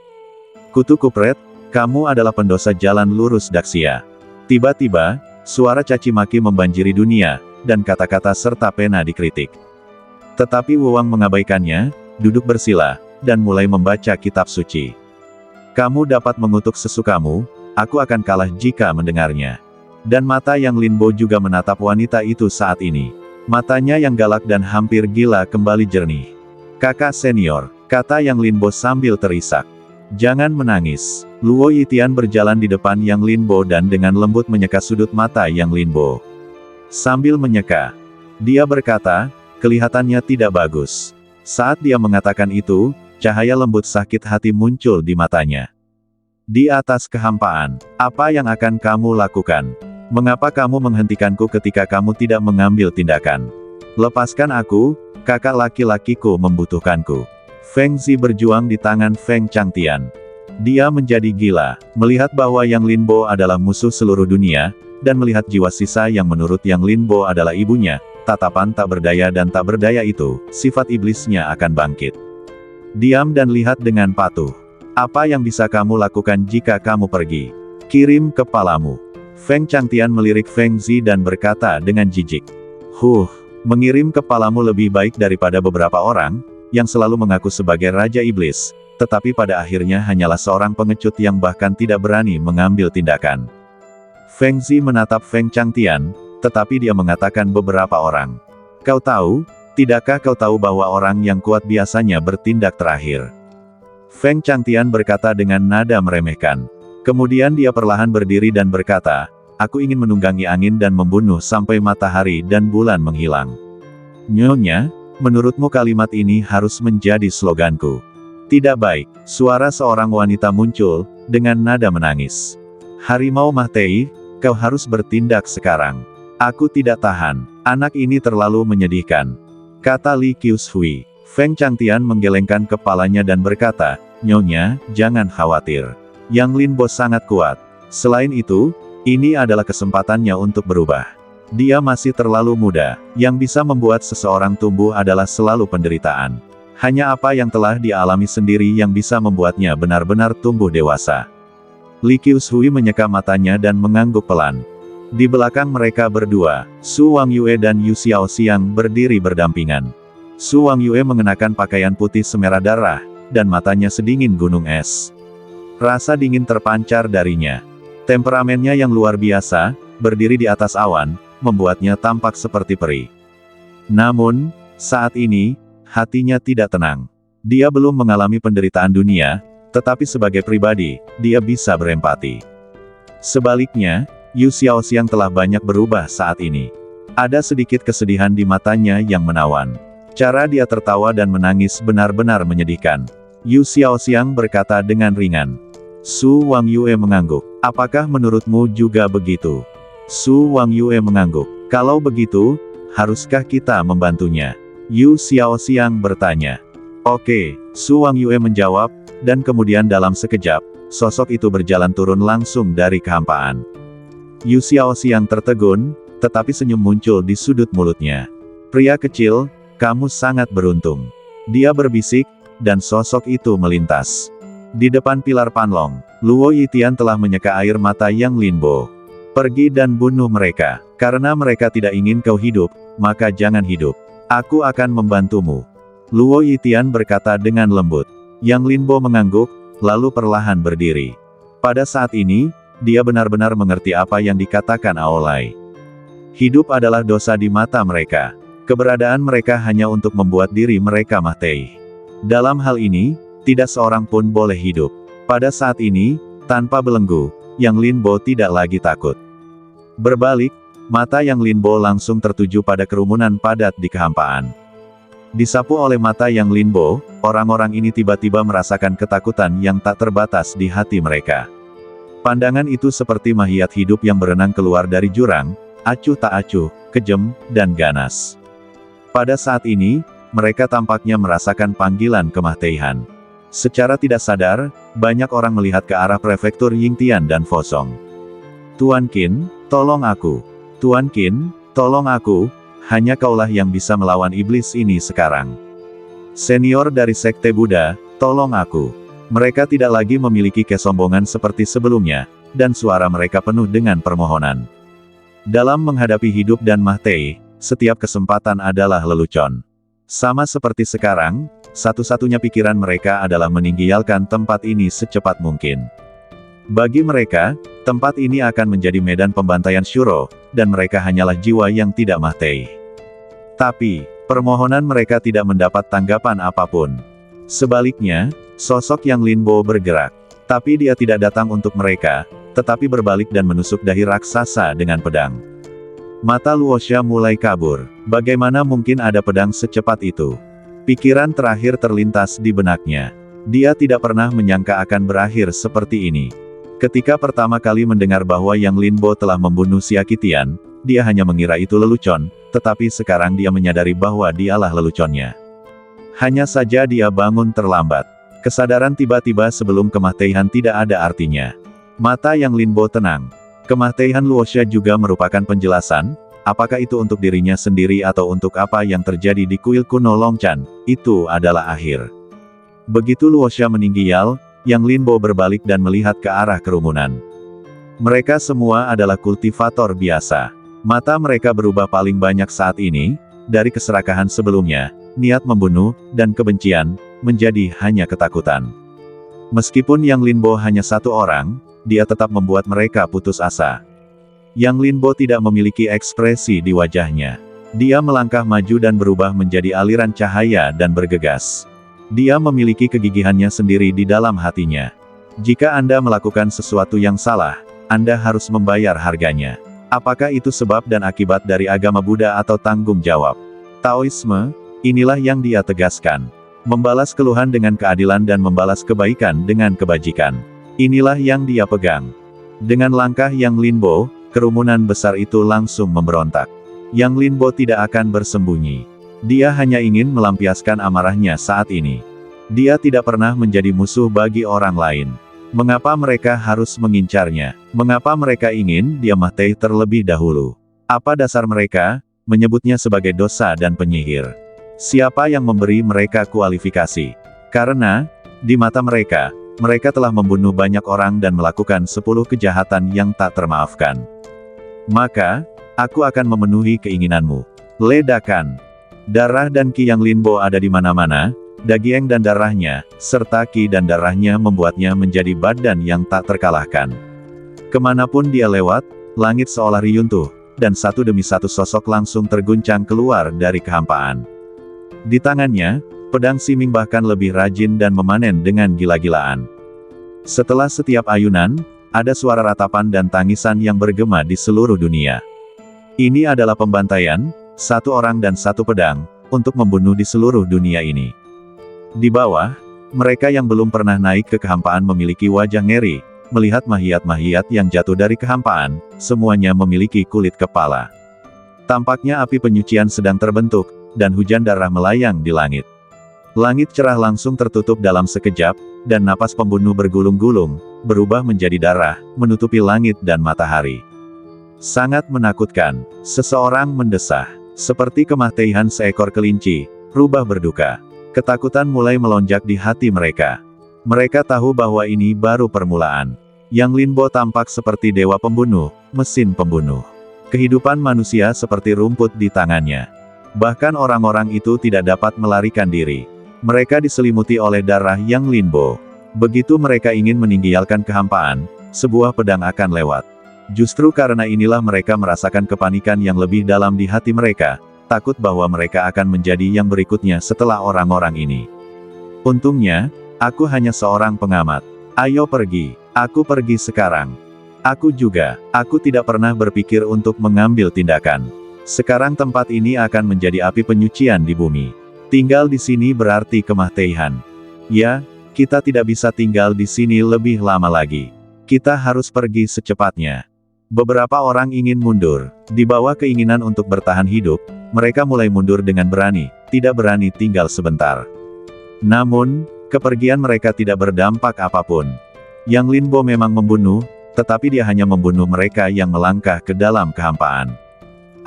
Kutu Kupret, kamu adalah pendosa jalan lurus Daxia. Tiba-tiba, suara caci maki membanjiri dunia, dan kata-kata serta pena dikritik. Tetapi Wu Wang mengabaikannya, duduk bersila, dan mulai membaca kitab suci. Kamu dapat mengutuk sesukamu, aku akan kalah jika mendengarnya. Dan mata Yang Linbo juga menatap wanita itu saat ini. Matanya yang galak dan hampir gila kembali jernih. Kakak senior, kata Yang Linbo sambil terisak. Jangan menangis. Luo Yitian berjalan di depan Yang Linbo dan dengan lembut menyeka sudut mata Yang Linbo. Sambil menyeka, dia berkata, kelihatannya tidak bagus. Saat dia mengatakan itu, cahaya lembut sakit hati muncul di matanya. Di atas kehampaan, apa yang akan kamu lakukan? Mengapa kamu menghentikanku ketika kamu tidak mengambil tindakan? Lepaskan aku, kakak laki-lakiku membutuhkanku. Feng Zi berjuang di tangan Feng Changtian. Dia menjadi gila, melihat bahwa Yang Linbo adalah musuh seluruh dunia, dan melihat jiwa sisa yang menurut Yang Linbo adalah ibunya, tatapan tak berdaya dan tak berdaya itu, sifat iblisnya akan bangkit. Diam dan lihat dengan patuh. Apa yang bisa kamu lakukan jika kamu pergi? Kirim kepalamu. Feng Changtian melirik Feng Zi dan berkata dengan jijik. Mengirim kepalamu lebih baik daripada beberapa orang, yang selalu mengaku sebagai Raja Iblis, tetapi pada akhirnya hanyalah seorang pengecut yang bahkan tidak berani mengambil tindakan. Feng Zi menatap Feng Changtian, tetapi dia mengatakan beberapa orang. Kau tahu, tidakkah kau tahu bahwa orang yang kuat biasanya bertindak terakhir? Feng Changtian berkata dengan nada meremehkan. Kemudian dia perlahan berdiri dan berkata, aku ingin menunggangi angin dan membunuh sampai matahari dan bulan menghilang. Nyonya, menurutmu kalimat ini harus menjadi sloganku? Tidak baik, suara seorang wanita muncul, dengan nada menangis. Harimau Mahtei, kau harus bertindak sekarang. Aku tidak tahan, anak ini terlalu menyedihkan. Kata Li Qiushui. Feng Changtian menggelengkan kepalanya dan berkata, Nyonya, jangan khawatir. Yang Linbo sangat kuat. Selain itu, ini adalah kesempatannya untuk berubah. Dia masih terlalu muda. Yang bisa membuat seseorang tumbuh adalah selalu penderitaan. Hanya apa yang telah dia alami sendiri yang bisa membuatnya benar-benar tumbuh dewasa. Li Qiushui menyeka matanya dan mengangguk pelan. Di belakang mereka berdua, Su Wangyue dan Yu Xiaoxiang berdiri berdampingan. Su Wangyue mengenakan pakaian putih semerah darah, dan matanya sedingin gunung es. Rasa dingin terpancar darinya. Temperamennya yang luar biasa, berdiri di atas awan, membuatnya tampak seperti peri. Namun, saat ini, hatinya tidak tenang. Dia belum mengalami penderitaan dunia, tetapi sebagai pribadi, dia bisa berempati. Sebaliknya, Yu Xiaoxiang telah banyak berubah saat ini. Ada sedikit kesedihan di matanya yang menawan. Cara dia tertawa dan menangis benar-benar menyedihkan. Yu Xiaoxiang berkata dengan ringan. Su Wang Yue mengangguk. Apakah menurutmu juga begitu? Su Wang Yue mengangguk. Kalau begitu, haruskah kita membantunya? Yu Xiaoxiang bertanya. Oke, Su Wang Yue menjawab, dan kemudian dalam sekejap, sosok itu berjalan turun langsung dari kehampaan. Yu Xiaoxiang tertegun, tetapi senyum muncul di sudut mulutnya. Pria kecil, kamu sangat beruntung. Dia berbisik, dan sosok itu melintas. Di depan pilar Panlong, Luo Yitian telah menyeka air mata Yang Linbo. Pergi dan bunuh mereka. Karena mereka tidak ingin kau hidup, maka jangan hidup. Aku akan membantumu. Luo Yitian berkata dengan lembut. Yang Linbo mengangguk, lalu perlahan berdiri. Pada saat ini, dia benar-benar mengerti apa yang dikatakan Aolai. Hidup adalah dosa di mata mereka. Keberadaan mereka hanya untuk membuat diri mereka mati. Dalam hal ini, tidak seorang pun boleh hidup. Pada saat ini, tanpa belenggu, Yang Linbo tidak lagi takut. Berbalik, mata Yang Linbo langsung tertuju pada kerumunan padat di kehampaan. Disapu oleh mata Yang Linbo, orang-orang ini tiba-tiba merasakan ketakutan yang tak terbatas di hati mereka. Pandangan itu seperti mayat hidup yang berenang keluar dari jurang, acuh tak acuh, kejam, dan ganas. Pada saat ini, mereka tampaknya merasakan panggilan kematian. Secara tidak sadar, banyak orang melihat ke arah prefektur Yingtian dan Fosong. Tuan Qin, tolong aku. Tuan Qin, tolong aku, hanya kaulah yang bisa melawan iblis ini sekarang. Senior dari Sekte Buddha, tolong aku. Mereka tidak lagi memiliki kesombongan seperti sebelumnya, dan suara mereka penuh dengan permohonan. Dalam menghadapi hidup dan mati, setiap kesempatan adalah lelucon. Sama seperti sekarang, satu-satunya pikiran mereka adalah meninggalkan tempat ini secepat mungkin. Bagi mereka, tempat ini akan menjadi medan pembantaian Shuro, dan mereka hanyalah jiwa yang tidak mati. Tapi, permohonan mereka tidak mendapat tanggapan apapun. Sebaliknya, sosok Yang Linbo bergerak. Tapi dia tidak datang untuk mereka, tetapi berbalik dan menusuk dahi raksasa dengan pedang. Mata Luosha mulai kabur. Bagaimana mungkin ada pedang secepat itu? Pikiran terakhir terlintas di benaknya. Dia tidak pernah menyangka akan berakhir seperti ini. Ketika pertama kali mendengar bahwa Yang Linbo telah membunuh Xiaqitian, dia hanya mengira itu lelucon, tetapi sekarang dia menyadari bahwa dialah leluconnya. Hanya saja dia bangun terlambat. Kesadaran tiba-tiba sebelum kematian tidak ada artinya. Mata Yang Linbo tenang. Kematian Luosha juga merupakan penjelasan, apakah itu untuk dirinya sendiri atau untuk apa yang terjadi di kuil kuno Longchan, itu adalah akhir. Begitu Luosha meninggal, Yang Linbo berbalik dan melihat ke arah kerumunan. Mereka semua adalah kultivator biasa. Mata mereka berubah paling banyak saat ini, dari keserakahan sebelumnya, niat membunuh, dan kebencian, menjadi hanya ketakutan. Meskipun Yang Linbo hanya satu orang, dia tetap membuat mereka putus asa. Yang Linbo tidak memiliki ekspresi di wajahnya. Dia melangkah maju dan berubah menjadi aliran cahaya dan bergegas. Dia memiliki kegigihannya sendiri di dalam hatinya. Jika Anda melakukan sesuatu yang salah, Anda harus membayar harganya. Apakah itu sebab dan akibat dari agama Buddha atau tanggung jawab Taoisme? Inilah yang dia tegaskan. Membalas keluhan dengan keadilan dan membalas kebaikan dengan kebajikan. Inilah yang dia pegang. Dengan langkah Yang Linbo, kerumunan besar itu langsung memberontak. Yang Linbo tidak akan bersembunyi. Dia hanya ingin melampiaskan amarahnya saat ini. Dia tidak pernah menjadi musuh bagi orang lain. Mengapa mereka harus mengincarnya? Mengapa mereka ingin dia mati terlebih dahulu? Apa dasar mereka menyebutnya sebagai dosa dan penyihir? Siapa yang memberi mereka kualifikasi? Karena, di mata mereka, mereka telah membunuh banyak orang dan melakukan 10 kejahatan yang tak termaafkan. Maka, aku akan memenuhi keinginanmu. Ledakan. Darah dan Ki Yang Linbo ada di mana-mana, Daging dan darahnya, serta ki dan darahnya membuatnya menjadi badan yang tak terkalahkan. Kemanapun dia lewat, langit seolah riyuntuh, dan satu demi satu sosok langsung terguncang keluar dari kehampaan. Di tangannya, pedang Siming bahkan lebih rajin dan memanen dengan gila-gilaan. Setelah setiap ayunan, ada suara ratapan dan tangisan yang bergema di seluruh dunia. Ini adalah pembantaian, satu orang dan satu pedang, untuk membunuh di seluruh dunia ini. Di bawah, mereka yang belum pernah naik ke kehampaan memiliki wajah ngeri, melihat mahiat-mahiat yang jatuh dari kehampaan, semuanya memiliki kulit kepala. Tampaknya api penyucian sedang terbentuk, dan hujan darah melayang di langit. Langit cerah langsung tertutup dalam sekejap, dan napas pembunuh bergulung-gulung, berubah menjadi darah, menutupi langit dan matahari. Sangat menakutkan, seseorang mendesah. Seperti kematian seekor kelinci, rubah berduka. Ketakutan mulai melonjak di hati mereka. Mereka tahu bahwa ini baru permulaan. Yang Linbo tampak seperti dewa pembunuh, mesin pembunuh. Kehidupan manusia seperti rumput di tangannya. Bahkan orang-orang itu tidak dapat melarikan diri. Mereka diselimuti oleh darah Yang Linbo. Begitu mereka ingin meninggalkan kehampaan, sebuah pedang akan lewat. Justru karena inilah mereka merasakan kepanikan yang lebih dalam di hati mereka, takut bahwa mereka akan menjadi yang berikutnya setelah orang-orang ini. Untungnya, aku hanya seorang pengamat. Ayo pergi, aku pergi sekarang. Aku juga, aku tidak pernah berpikir untuk mengambil tindakan. Sekarang tempat ini akan menjadi api penyucian di bumi. Tinggal di sini berarti kematian. Ya, kita tidak bisa tinggal di sini lebih lama lagi. Kita harus pergi secepatnya. Beberapa orang ingin mundur. Di bawah keinginan untuk bertahan hidup, mereka mulai mundur dengan berani, tidak berani tinggal sebentar. Namun, kepergian mereka tidak berdampak apapun. Yang Linbo memang membunuh, tetapi dia hanya membunuh mereka yang melangkah ke dalam kehampaan.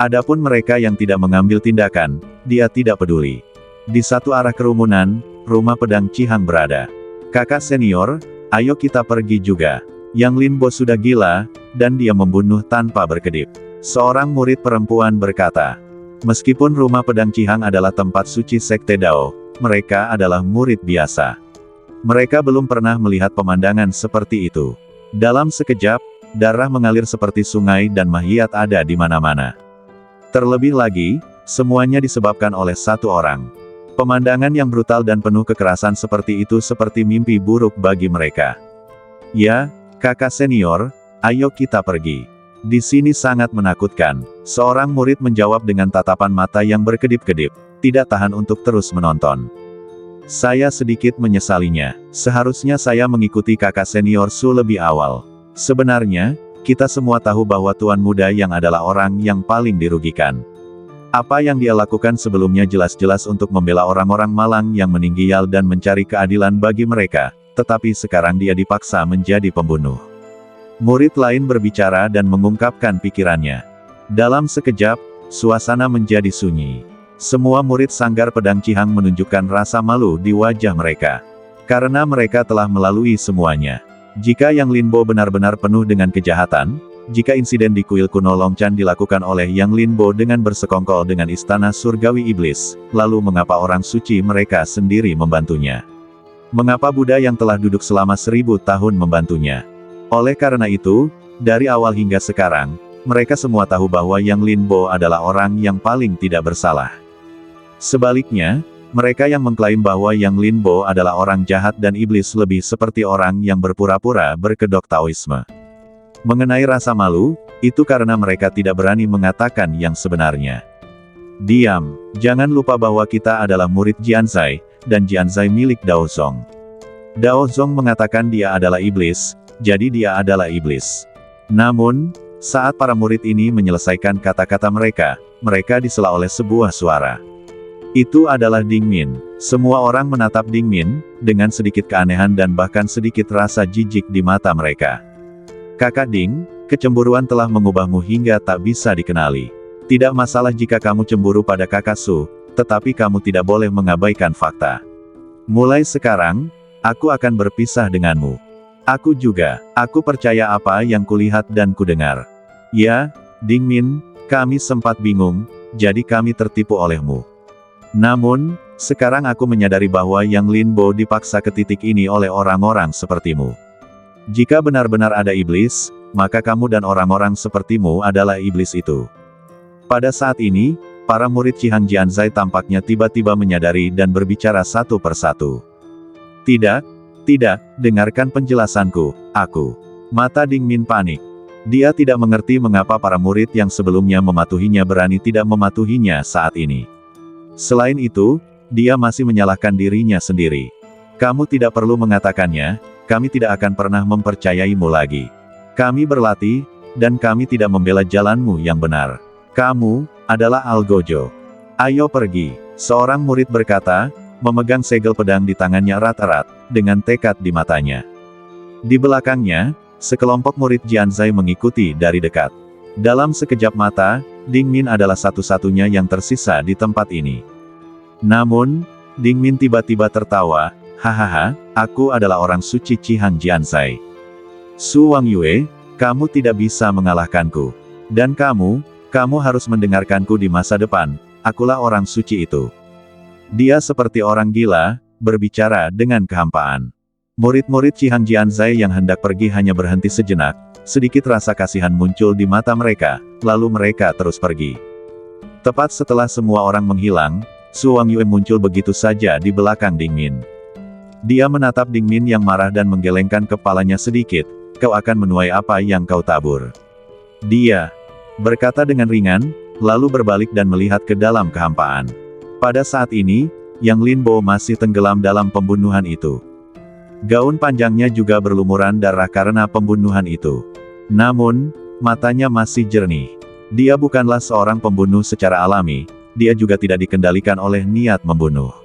Adapun mereka yang tidak mengambil tindakan, dia tidak peduli. Di satu arah kerumunan, rumah pedang Cihang berada. Kakak senior, ayo kita pergi juga. Yang Linbo sudah gila, dan dia membunuh tanpa berkedip. Seorang murid perempuan berkata, meskipun rumah pedang Cihang adalah tempat suci Sekte Dao, mereka adalah murid biasa. Mereka belum pernah melihat pemandangan seperti itu. Dalam sekejap, darah mengalir seperti sungai dan mahiat ada di mana-mana. Terlebih lagi, semuanya disebabkan oleh satu orang. Pemandangan yang brutal dan penuh kekerasan seperti itu seperti mimpi buruk bagi mereka. Ya, kakak senior, ayo kita pergi. Di sini sangat menakutkan. Seorang murid menjawab dengan tatapan mata yang berkedip-kedip, tidak tahan untuk terus menonton. Saya sedikit menyesalinya. Seharusnya saya mengikuti kakak senior Su lebih awal. Sebenarnya, kita semua tahu bahwa Tuan Muda yang adalah orang yang paling dirugikan. Apa yang dia lakukan sebelumnya jelas-jelas untuk membela orang-orang malang yang meninggal dan mencari keadilan bagi mereka, tetapi sekarang dia dipaksa menjadi pembunuh. Murid lain berbicara dan mengungkapkan pikirannya. Dalam sekejap, suasana menjadi sunyi. Semua murid Sanggar Pedang Cihang menunjukkan rasa malu di wajah mereka. Karena mereka telah melalui semuanya. Jika Yang Linbo benar-benar penuh dengan kejahatan, jika insiden di kuil kuno Longchan dilakukan oleh Yang Linbo dengan bersekongkol dengan istana surgawi iblis, lalu mengapa orang suci mereka sendiri membantunya? Mengapa Buddha yang telah duduk selama 1000 tahun membantunya? Oleh karena itu, dari awal hingga sekarang, mereka semua tahu bahwa Yang Linbo adalah orang yang paling tidak bersalah. Sebaliknya, mereka yang mengklaim bahwa Yang Linbo adalah orang jahat dan iblis lebih seperti orang yang berpura-pura berkedok Taoisme. Mengenai rasa malu, itu karena mereka tidak berani mengatakan yang sebenarnya. Diam, jangan lupa bahwa kita adalah murid Jianzai, dan Jianzai milik Dao Zong. Dao Zong mengatakan dia adalah iblis, jadi dia adalah iblis. Namun, saat para murid ini menyelesaikan kata-kata mereka, mereka disela oleh sebuah suara. Itu adalah Ding Min. Semua orang menatap Ding Min, dengan sedikit keanehan dan bahkan sedikit rasa jijik di mata mereka. Kakak Ding, kecemburuan telah mengubahmu hingga tak bisa dikenali. Tidak masalah jika kamu cemburu pada kakak Su, tetapi kamu tidak boleh mengabaikan fakta. Mulai sekarang, aku akan berpisah denganmu. Aku juga, aku percaya apa yang kulihat dan kudengar. Ya, Ding Min, kami sempat bingung, jadi kami tertipu olehmu. Namun, Sekarang aku menyadari bahwa Yang Linbo dipaksa ke titik ini oleh orang-orang sepertimu. Jika benar-benar ada iblis, maka kamu dan orang-orang sepertimu adalah iblis itu. Pada saat ini, para murid Qihang Jianzai tampaknya tiba-tiba menyadari dan berbicara satu persatu. Tidak, dengarkan penjelasanku, aku. Mata Ding Min panik. Dia tidak mengerti mengapa para murid yang sebelumnya mematuhinya berani tidak mematuhinya saat ini. Selain itu, dia masih menyalahkan dirinya sendiri. Kamu tidak perlu mengatakannya, kami tidak akan pernah mempercayaimu lagi. Kami berlatih, dan kami tidak membela jalanmu yang benar. Kamu adalah Algojo. Ayo pergi, seorang murid berkata, memegang segel pedang di tangannya erat-erat, dengan tekad di matanya. Di belakangnya, sekelompok murid Jianzai mengikuti dari dekat. Dalam sekejap mata, Ding Min adalah satu-satunya yang tersisa di tempat ini. Namun, Ding Min tiba-tiba tertawa, hahaha, aku adalah orang suci Qihang Jianzai. Su Wangyue, kamu tidak bisa mengalahkanku. Dan kamu harus mendengarkanku di masa depan, akulah orang suci itu. Dia seperti orang gila, berbicara dengan kehampaan. Murid-murid Qihang Jianzai yang hendak pergi hanya berhenti sejenak, sedikit rasa kasihan muncul di mata mereka, lalu mereka terus pergi. Tepat setelah semua orang menghilang, Su Wangyue muncul begitu saja di belakang Ding Min. Dia menatap Ding Min yang marah dan menggelengkan kepalanya sedikit, kau akan menuai apa yang kau tabur. Dia berkata dengan ringan, lalu berbalik dan melihat ke dalam kehampaan. Pada saat ini, Yang Linbo masih tenggelam dalam pembunuhan itu. Gaun panjangnya juga berlumuran darah karena pembunuhan itu. Namun, matanya masih jernih. Dia bukanlah seorang pembunuh secara alami, dia juga tidak dikendalikan oleh niat membunuh.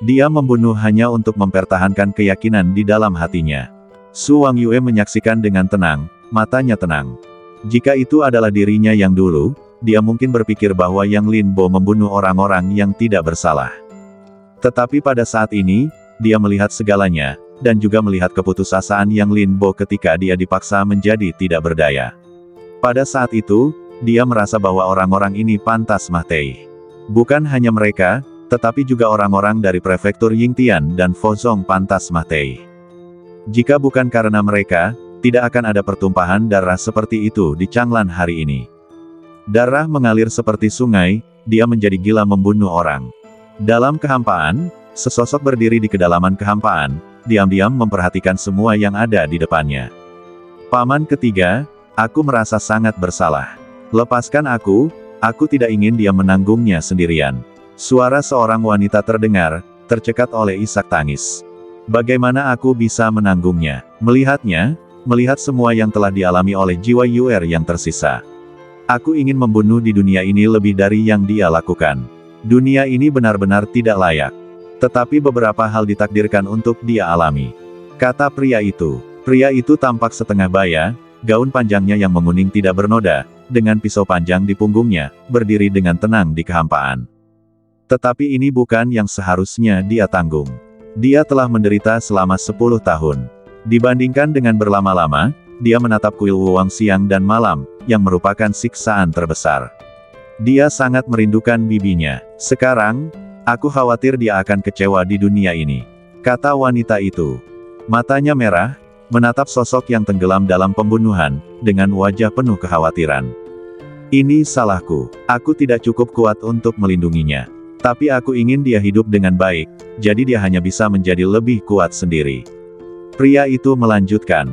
Dia membunuh hanya untuk mempertahankan keyakinan di dalam hatinya. Su Wangyue menyaksikan dengan tenang, matanya tenang. Jika itu adalah dirinya yang dulu, dia mungkin berpikir bahwa Yang Linbo membunuh orang-orang yang tidak bersalah. Tetapi pada saat ini, dia melihat segalanya, dan juga melihat keputusasaan Yang Linbo ketika dia dipaksa menjadi tidak berdaya. Pada saat itu, dia merasa bahwa orang-orang ini pantas mati. Bukan hanya mereka, tetapi juga orang-orang dari prefektur Yingtian dan Fozong pantas mati. Jika bukan karena mereka, tidak akan ada pertumpahan darah seperti itu di Changlan hari ini. Darah mengalir seperti sungai, dia menjadi gila membunuh orang. Dalam kehampaan, sesosok berdiri di kedalaman kehampaan, diam-diam memperhatikan semua yang ada di depannya. Paman ketiga, aku merasa sangat bersalah. Lepaskan aku tidak ingin dia menanggungnya sendirian. Suara seorang wanita terdengar, tercekat oleh isak tangis. Bagaimana aku bisa menanggungnya? Melihat semua yang telah dialami oleh jiwa Yuer yang tersisa. Aku ingin membunuh di dunia ini lebih dari yang dia lakukan. Dunia ini benar-benar tidak layak. Tetapi beberapa hal ditakdirkan untuk dia alami. Kata pria itu. Pria itu tampak setengah baya, gaun panjangnya yang menguning tidak bernoda, dengan pisau panjang di punggungnya, berdiri dengan tenang di kehampaan. Tetapi ini bukan yang seharusnya dia tanggung. Dia telah menderita selama 10 tahun. Dibandingkan dengan berlama-lama, dia menatap kuil Wuwang siang dan malam, yang merupakan siksaan terbesar. Dia sangat merindukan bibinya. Sekarang, aku khawatir dia akan kecewa di dunia ini. Kata wanita itu. Matanya merah, menatap sosok yang tenggelam dalam pembunuhan, dengan wajah penuh kekhawatiran. Ini salahku. Aku tidak cukup kuat untuk melindunginya. Tapi aku ingin dia hidup dengan baik, jadi dia hanya bisa menjadi lebih kuat sendiri. Pria itu melanjutkan.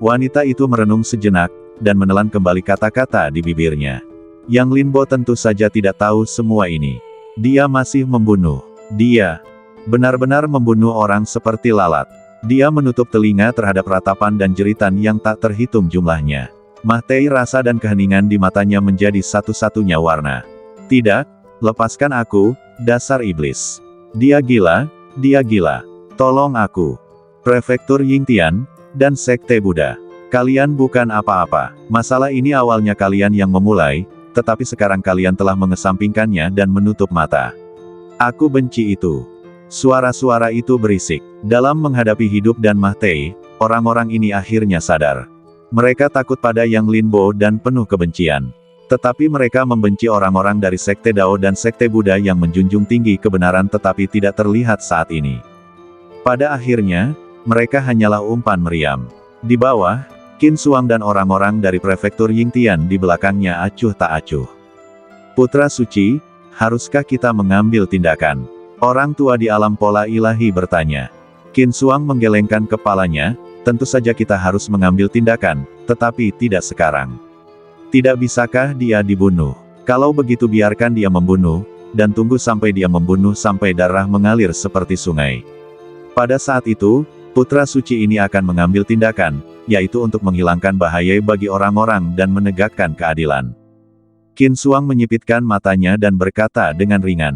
Wanita itu merenung sejenak, dan menelan kembali kata-kata di bibirnya. Yang Linbo tentu saja tidak tahu semua ini. Dia masih membunuh. Dia benar-benar membunuh orang seperti lalat. Dia menutup telinga terhadap ratapan dan jeritan yang tak terhitung jumlahnya. Mahtai rasa dan keheningan di matanya menjadi satu-satunya warna. Tidak, lepaskan aku, dasar iblis. Dia gila, tolong aku. Prefektur Yingtian, dan Sekte Buddha. Kalian bukan apa-apa. Masalah ini awalnya kalian yang memulai, tetapi sekarang kalian telah mengesampingkannya dan menutup mata. Aku benci itu. Suara-suara itu berisik. Dalam menghadapi hidup dan Mahtai, orang-orang ini akhirnya sadar. Mereka takut pada Yang Linbo dan penuh kebencian. Tetapi mereka membenci orang-orang dari Sekte Dao dan Sekte Buddha yang menjunjung tinggi kebenaran tetapi tidak terlihat saat ini. Pada akhirnya, mereka hanyalah umpan meriam. Di bawah, Qin Xuang dan orang-orang dari prefektur Yingtian di belakangnya acuh tak acuh. Putra suci, haruskah kita mengambil tindakan? Orang tua di alam pola ilahi bertanya. Qin Xuang menggelengkan kepalanya, tentu saja kita harus mengambil tindakan, tetapi tidak sekarang. Tidak bisakah dia dibunuh? Kalau begitu biarkan dia membunuh, dan tunggu sampai dia membunuh sampai darah mengalir seperti sungai. Pada saat itu, putra suci ini akan mengambil tindakan, yaitu untuk menghilangkan bahaya bagi orang-orang dan menegakkan keadilan. Qin Xuang menyipitkan matanya dan berkata dengan ringan.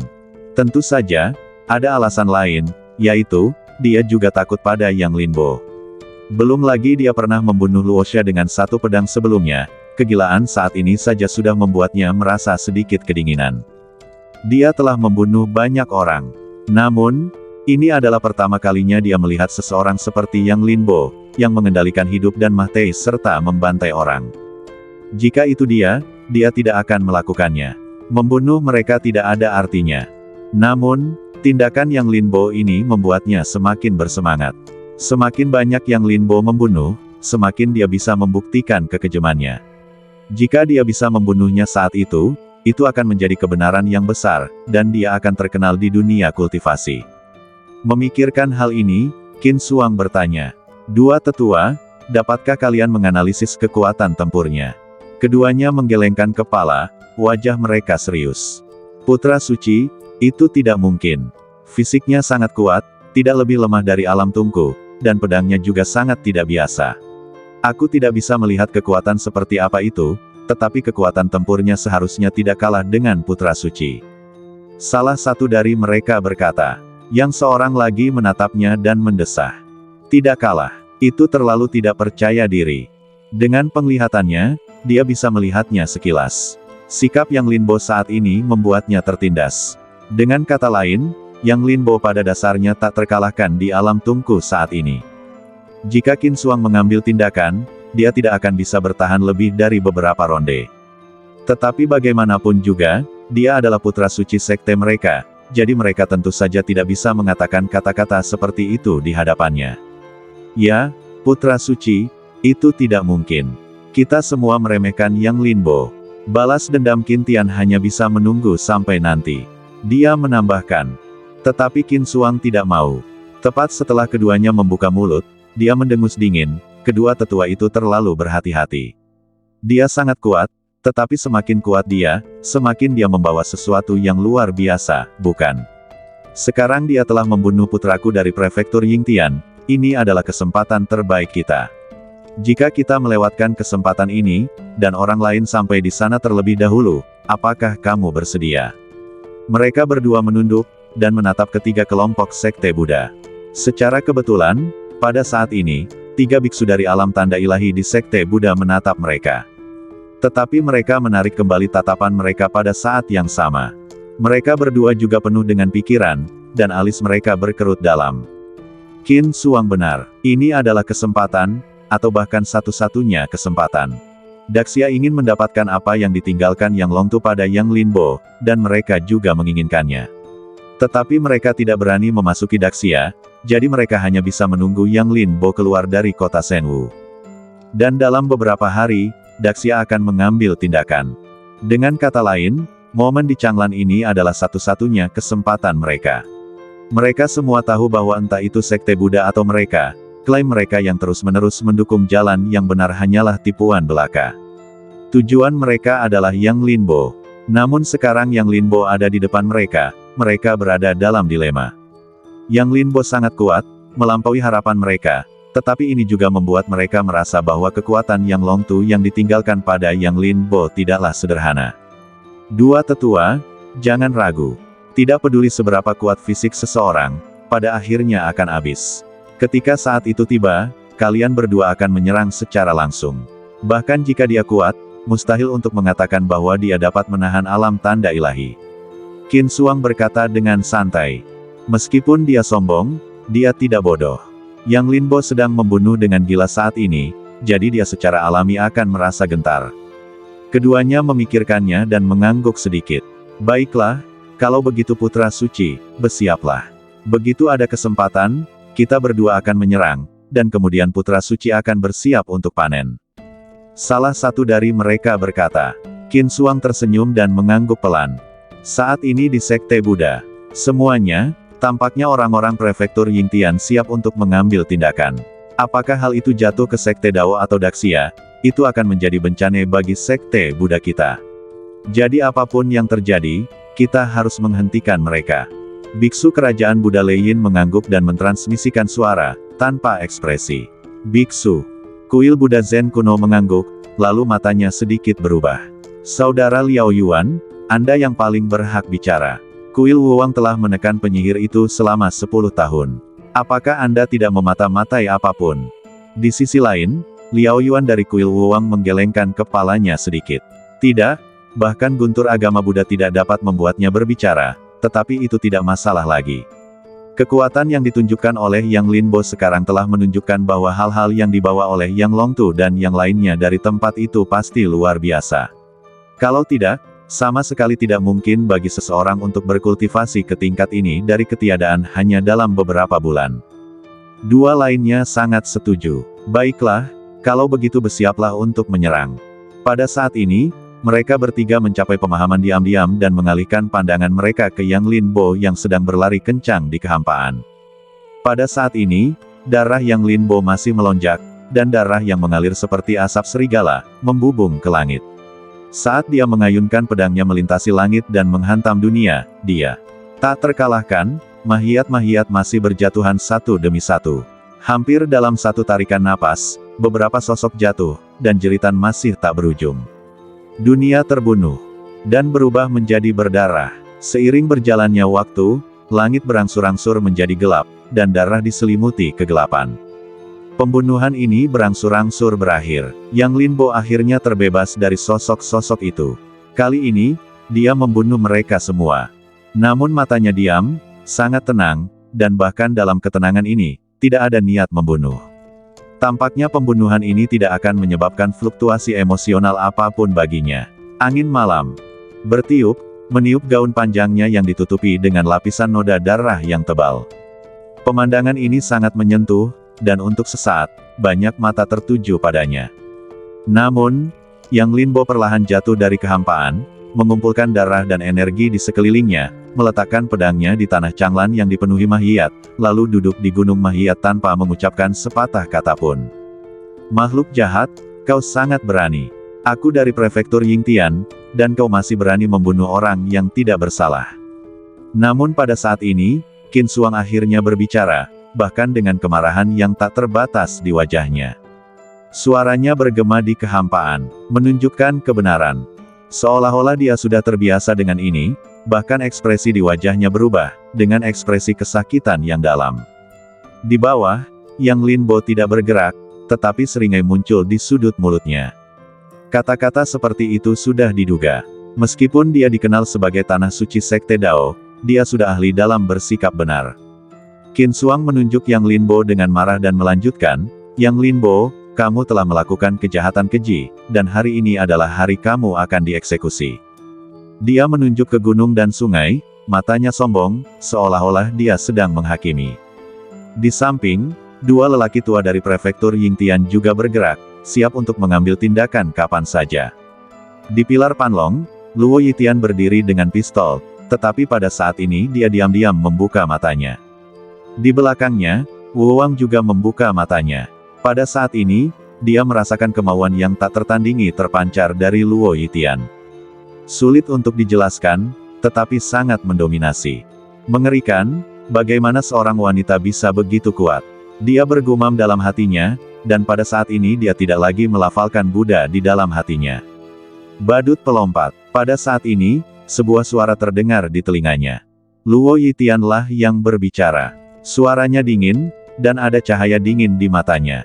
Tentu saja, ada alasan lain, yaitu, dia juga takut pada Yang Linbo. Belum lagi dia pernah membunuh Luosha dengan satu pedang sebelumnya. Kegilaan saat ini saja sudah membuatnya merasa sedikit kedinginan. Dia telah membunuh banyak orang. Namun, ini adalah pertama kalinya dia melihat seseorang seperti Yang Linbo, yang mengendalikan hidup dan mati serta membantai orang. Jika itu dia tidak akan melakukannya. Membunuh mereka tidak ada artinya. Namun, tindakan Yang Linbo ini membuatnya semakin bersemangat. Semakin banyak Yang Linbo membunuh, semakin dia bisa membuktikan kekejamannya. Jika dia bisa membunuhnya saat itu akan menjadi kebenaran yang besar, dan dia akan terkenal di dunia kultivasi. Memikirkan hal ini, Qin Xuang bertanya. Dua tetua, dapatkah kalian menganalisis kekuatan tempurnya? Keduanya menggelengkan kepala, wajah mereka serius. Putra suci, itu tidak mungkin. Fisiknya sangat kuat, tidak lebih lemah dari alam tungku, dan pedangnya juga sangat tidak biasa. Aku tidak bisa melihat kekuatan seperti apa itu, tetapi kekuatan tempurnya seharusnya tidak kalah dengan putra suci. Salah satu dari mereka berkata. Yang seorang lagi menatapnya dan mendesah. Tidak kalah. Itu terlalu tidak percaya diri. Dengan penglihatannya, dia bisa melihatnya sekilas. Sikap Yang Linbo saat ini membuatnya tertindas. Dengan kata lain, Yang Linbo pada dasarnya tak terkalahkan di alam tungku saat ini. Jika Qin Xuang mengambil tindakan, dia tidak akan bisa bertahan lebih dari beberapa ronde. Tetapi bagaimanapun juga, dia adalah putra suci sekte mereka, jadi mereka tentu saja tidak bisa mengatakan kata-kata seperti itu di hadapannya. Ya, putra suci, itu tidak mungkin. Kita semua meremehkan Yang Linbo. Balas dendam Qin Tian hanya bisa menunggu sampai nanti. Dia menambahkan. Tetapi Qin Xuang tidak mau. Tepat setelah keduanya membuka mulut, dia mendengus dingin, kedua tetua itu terlalu berhati-hati. Dia sangat kuat, tetapi semakin kuat dia, semakin dia membawa sesuatu yang luar biasa, bukan? Sekarang dia telah membunuh putraku dari prefektur Yingtian, ini adalah kesempatan terbaik kita. Jika kita melewatkan kesempatan ini, dan orang lain sampai di sana terlebih dahulu, apakah kamu bersedia? Mereka berdua menunduk, dan menatap ketiga kelompok sekte Buddha. Secara kebetulan, pada saat ini, 3 biksu dari alam tanda ilahi di sekte Buddha menatap mereka. Tetapi mereka menarik kembali tatapan mereka pada saat yang sama. Mereka berdua juga penuh dengan pikiran, dan alis mereka berkerut dalam. Qin Xuang benar. Ini adalah kesempatan, atau bahkan satu-satunya kesempatan. Daxia ingin mendapatkan apa yang ditinggalkan Yang Longtu pada Yang Linbo, dan mereka juga menginginkannya. Tetapi mereka tidak berani memasuki Daxia, jadi mereka hanya bisa menunggu Yang Linbo keluar dari kota Shenwu. Dan dalam beberapa hari, Daxia akan mengambil tindakan. Dengan kata lain, momen di Changlan ini adalah satu-satunya kesempatan mereka. Mereka semua tahu bahwa entah itu sekte Buddha atau mereka, klaim mereka yang terus-menerus mendukung jalan yang benar hanyalah tipuan belaka. Tujuan mereka adalah Yang Linbo. Namun sekarang Yang Linbo ada di depan mereka berada dalam dilema. Yang Linbo sangat kuat, melampaui harapan mereka, tetapi ini juga membuat mereka merasa bahwa kekuatan Yang Longtu yang ditinggalkan pada Yang Linbo tidaklah sederhana. Dua tetua, jangan ragu. Tidak peduli seberapa kuat fisik seseorang, pada akhirnya akan habis. Ketika saat itu tiba, kalian berdua akan menyerang secara langsung. Bahkan jika dia kuat, mustahil untuk mengatakan bahwa dia dapat menahan alam tanda ilahi. Qin Xuang berkata dengan santai. Meskipun dia sombong, dia tidak bodoh. Yang Linbo sedang membunuh dengan gila saat ini, jadi dia secara alami akan merasa gentar. Keduanya memikirkannya dan mengangguk sedikit. Baiklah, kalau begitu putra suci, bersiaplah. Begitu ada kesempatan, kita berdua akan menyerang, dan kemudian putra suci akan bersiap untuk panen. Salah satu dari mereka berkata. Qin Xuang tersenyum dan mengangguk pelan. Saat ini di Sekte Buddha, semuanya, tampaknya orang-orang prefektur Yingtian siap untuk mengambil tindakan. Apakah hal itu jatuh ke Sekte Dao atau Daxia, itu akan menjadi bencana bagi Sekte Buddha kita. Jadi apapun yang terjadi, kita harus menghentikan mereka. Biksu kerajaan Buddha Leiyin mengangguk dan mentransmisikan suara, tanpa ekspresi. Biksu. Kuil Buddha Zen kuno mengangguk, lalu matanya sedikit berubah. Saudara Liao Yuan, Anda yang paling berhak bicara. Kuil Wuwang telah menekan penyihir itu selama 10 tahun. Apakah Anda tidak memata-matai apapun? Di sisi lain, Liao Yuan dari Kuil Wuwang menggelengkan kepalanya sedikit. Tidak, bahkan guntur agama Buddha tidak dapat membuatnya berbicara, tetapi itu tidak masalah lagi. Kekuatan yang ditunjukkan oleh Yang Linbo sekarang telah menunjukkan bahwa hal-hal yang dibawa oleh Yang Longtu dan yang lainnya dari tempat itu pasti luar biasa. Kalau tidak, sama sekali tidak mungkin bagi seseorang untuk berkultivasi ke tingkat ini dari ketiadaan hanya dalam beberapa bulan. Dua lainnya sangat setuju. Baiklah, kalau begitu bersiaplah untuk menyerang. Pada saat ini, mereka bertiga mencapai pemahaman diam-diam dan mengalihkan pandangan mereka ke Yang Linbo yang sedang berlari kencang di kehampaan. Pada saat ini, darah Yang Linbo masih melonjak, dan darah yang mengalir seperti asap serigala, membubung ke langit. Saat dia mengayunkan pedangnya melintasi langit dan menghantam dunia, dia tak terkalahkan, mahiat-mahiat masih berjatuhan satu demi satu. Hampir dalam satu tarikan napas, beberapa sosok jatuh, dan jeritan masih tak berujung. Dunia terbunuh, dan berubah menjadi berdarah. Seiring berjalannya waktu, langit berangsur-angsur menjadi gelap, dan darah diselimuti kegelapan. Pembunuhan ini berangsur-angsur berakhir. Yang Linbo akhirnya terbebas dari sosok-sosok itu. Kali ini, dia membunuh mereka semua. Namun matanya diam, sangat tenang, dan bahkan dalam ketenangan ini, tidak ada niat membunuh. Tampaknya pembunuhan ini tidak akan menyebabkan fluktuasi emosional apapun baginya. Angin malam bertiup, meniup gaun panjangnya yang ditutupi dengan lapisan noda darah yang tebal. Pemandangan ini sangat menyentuh, dan untuk sesaat, banyak mata tertuju padanya. Namun, Yang Linbo perlahan jatuh dari kehampaan, mengumpulkan darah dan energi di sekelilingnya, meletakkan pedangnya di tanah Changlan yang dipenuhi mahiat, lalu duduk di gunung mahiat tanpa mengucapkan sepatah kata pun. Makhluk jahat, kau sangat berani. Aku dari prefektur Yingtian, dan kau masih berani membunuh orang yang tidak bersalah. Namun pada saat ini, Qin Xuang akhirnya berbicara, bahkan dengan kemarahan yang tak terbatas di wajahnya. Suaranya bergema di kehampaan, menunjukkan kebenaran. Seolah-olah dia sudah terbiasa dengan ini, bahkan ekspresi di wajahnya berubah, dengan ekspresi kesakitan yang dalam. Di bawah, Yang Linbo tidak bergerak, tetapi seringai muncul di sudut mulutnya. Kata-kata seperti itu sudah diduga. Meskipun dia dikenal sebagai tanah suci Sekte Dao, dia sudah ahli dalam bersikap benar. Qin Xuang menunjuk Yang Linbo dengan marah dan melanjutkan, Yang Linbo, kamu telah melakukan kejahatan keji, dan hari ini adalah hari kamu akan dieksekusi. Dia menunjuk ke gunung dan sungai, matanya sombong, seolah-olah dia sedang menghakimi. Di samping, dua lelaki tua dari prefektur Yingtian juga bergerak, siap untuk mengambil tindakan kapan saja. Di pilar Panlong, Luo Yitian berdiri dengan pistol, tetapi pada saat ini dia diam-diam membuka matanya. Di belakangnya, Wu Wang juga membuka matanya. Pada saat ini, dia merasakan kemauan yang tak tertandingi terpancar dari Luo Yitian. Sulit untuk dijelaskan, tetapi sangat mendominasi. Mengerikan, bagaimana seorang wanita bisa begitu kuat. Dia bergumam dalam hatinya, dan pada saat ini dia tidak lagi melafalkan Buddha di dalam hatinya. Badut pelompat. Pada saat ini, sebuah suara terdengar di telinganya. Luo Yitianlah yang berbicara. Suaranya dingin, dan ada cahaya dingin di matanya.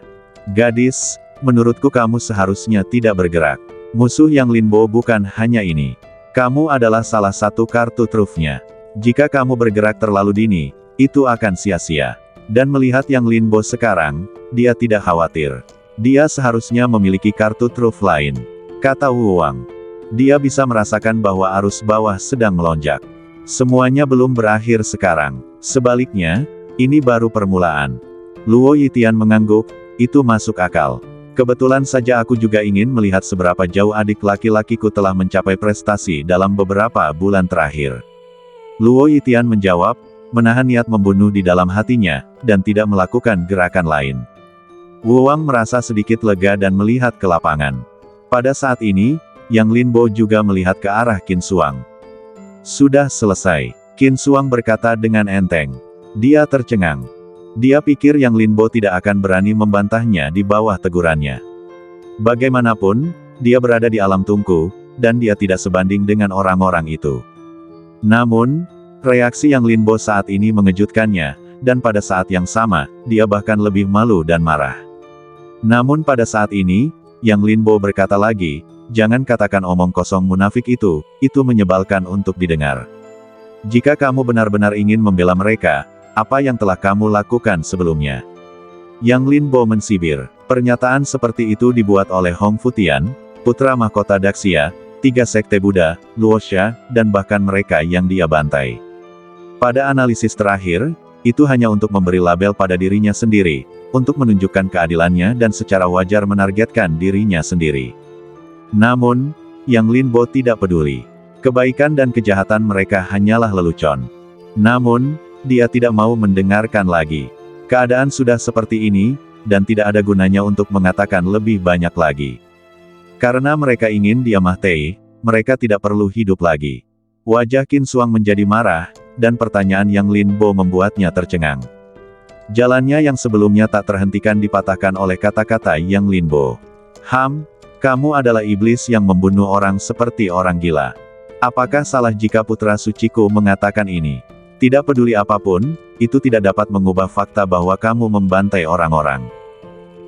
Gadis, menurutku kamu seharusnya tidak bergerak. Musuh Yang Linbo bukan hanya ini. Kamu adalah salah satu kartu trufnya. Jika kamu bergerak terlalu dini, itu akan sia-sia. Dan melihat Yang Linbo sekarang, dia tidak khawatir. Dia seharusnya memiliki kartu truf lain. Kata Wu Wang. Dia bisa merasakan bahwa arus bawah sedang melonjak. Semuanya belum berakhir sekarang. Sebaliknya, ini baru permulaan. Luo Yitian mengangguk, itu masuk akal. Kebetulan saja aku juga ingin melihat seberapa jauh adik laki-lakiku telah mencapai prestasi dalam beberapa bulan terakhir. Luo Yitian menjawab, menahan niat membunuh di dalam hatinya, dan tidak melakukan gerakan lain. Wu Wang merasa sedikit lega dan melihat ke lapangan. Pada saat ini, Yang Linbo juga melihat ke arah Qin Suang. Sudah selesai, Qin Suang berkata dengan enteng. Dia tercengang. Dia pikir Yang Linbo tidak akan berani membantahnya di bawah tegurannya. Bagaimanapun, dia berada di alam tungku, dan dia tidak sebanding dengan orang-orang itu. Namun, reaksi Yang Linbo saat ini mengejutkannya, dan pada saat yang sama, dia bahkan lebih malu dan marah. Namun pada saat ini, Yang Linbo berkata lagi, jangan katakan omong kosong munafik itu menyebalkan untuk didengar. Jika kamu benar-benar ingin membela mereka, apa yang telah kamu lakukan sebelumnya? Yang Linbo mensibir, pernyataan seperti itu dibuat oleh Hong Futian, putra mahkota Daxia, 3 sekte Buddha, Luosha, dan bahkan mereka yang dia bantai. Pada analisis terakhir, itu hanya untuk memberi label pada dirinya sendiri, untuk menunjukkan keadilannya dan secara wajar menargetkan dirinya sendiri. Namun, Yang Linbo tidak peduli. Kebaikan dan kejahatan mereka hanyalah lelucon. Namun, dia tidak mau mendengarkan lagi. Keadaan sudah seperti ini, dan tidak ada gunanya untuk mengatakan lebih banyak lagi. Karena mereka ingin dia mati, mereka tidak perlu hidup lagi. Wajah Qin Suang menjadi marah, dan pertanyaan Yang Linbo membuatnya tercengang. Jalannya yang sebelumnya tak terhentikan dipatahkan oleh kata-kata Yang Linbo. Kamu adalah iblis yang membunuh orang seperti orang gila. Apakah salah jika putra suciku mengatakan ini? Tidak peduli apapun, itu tidak dapat mengubah fakta bahwa kamu membantai orang-orang.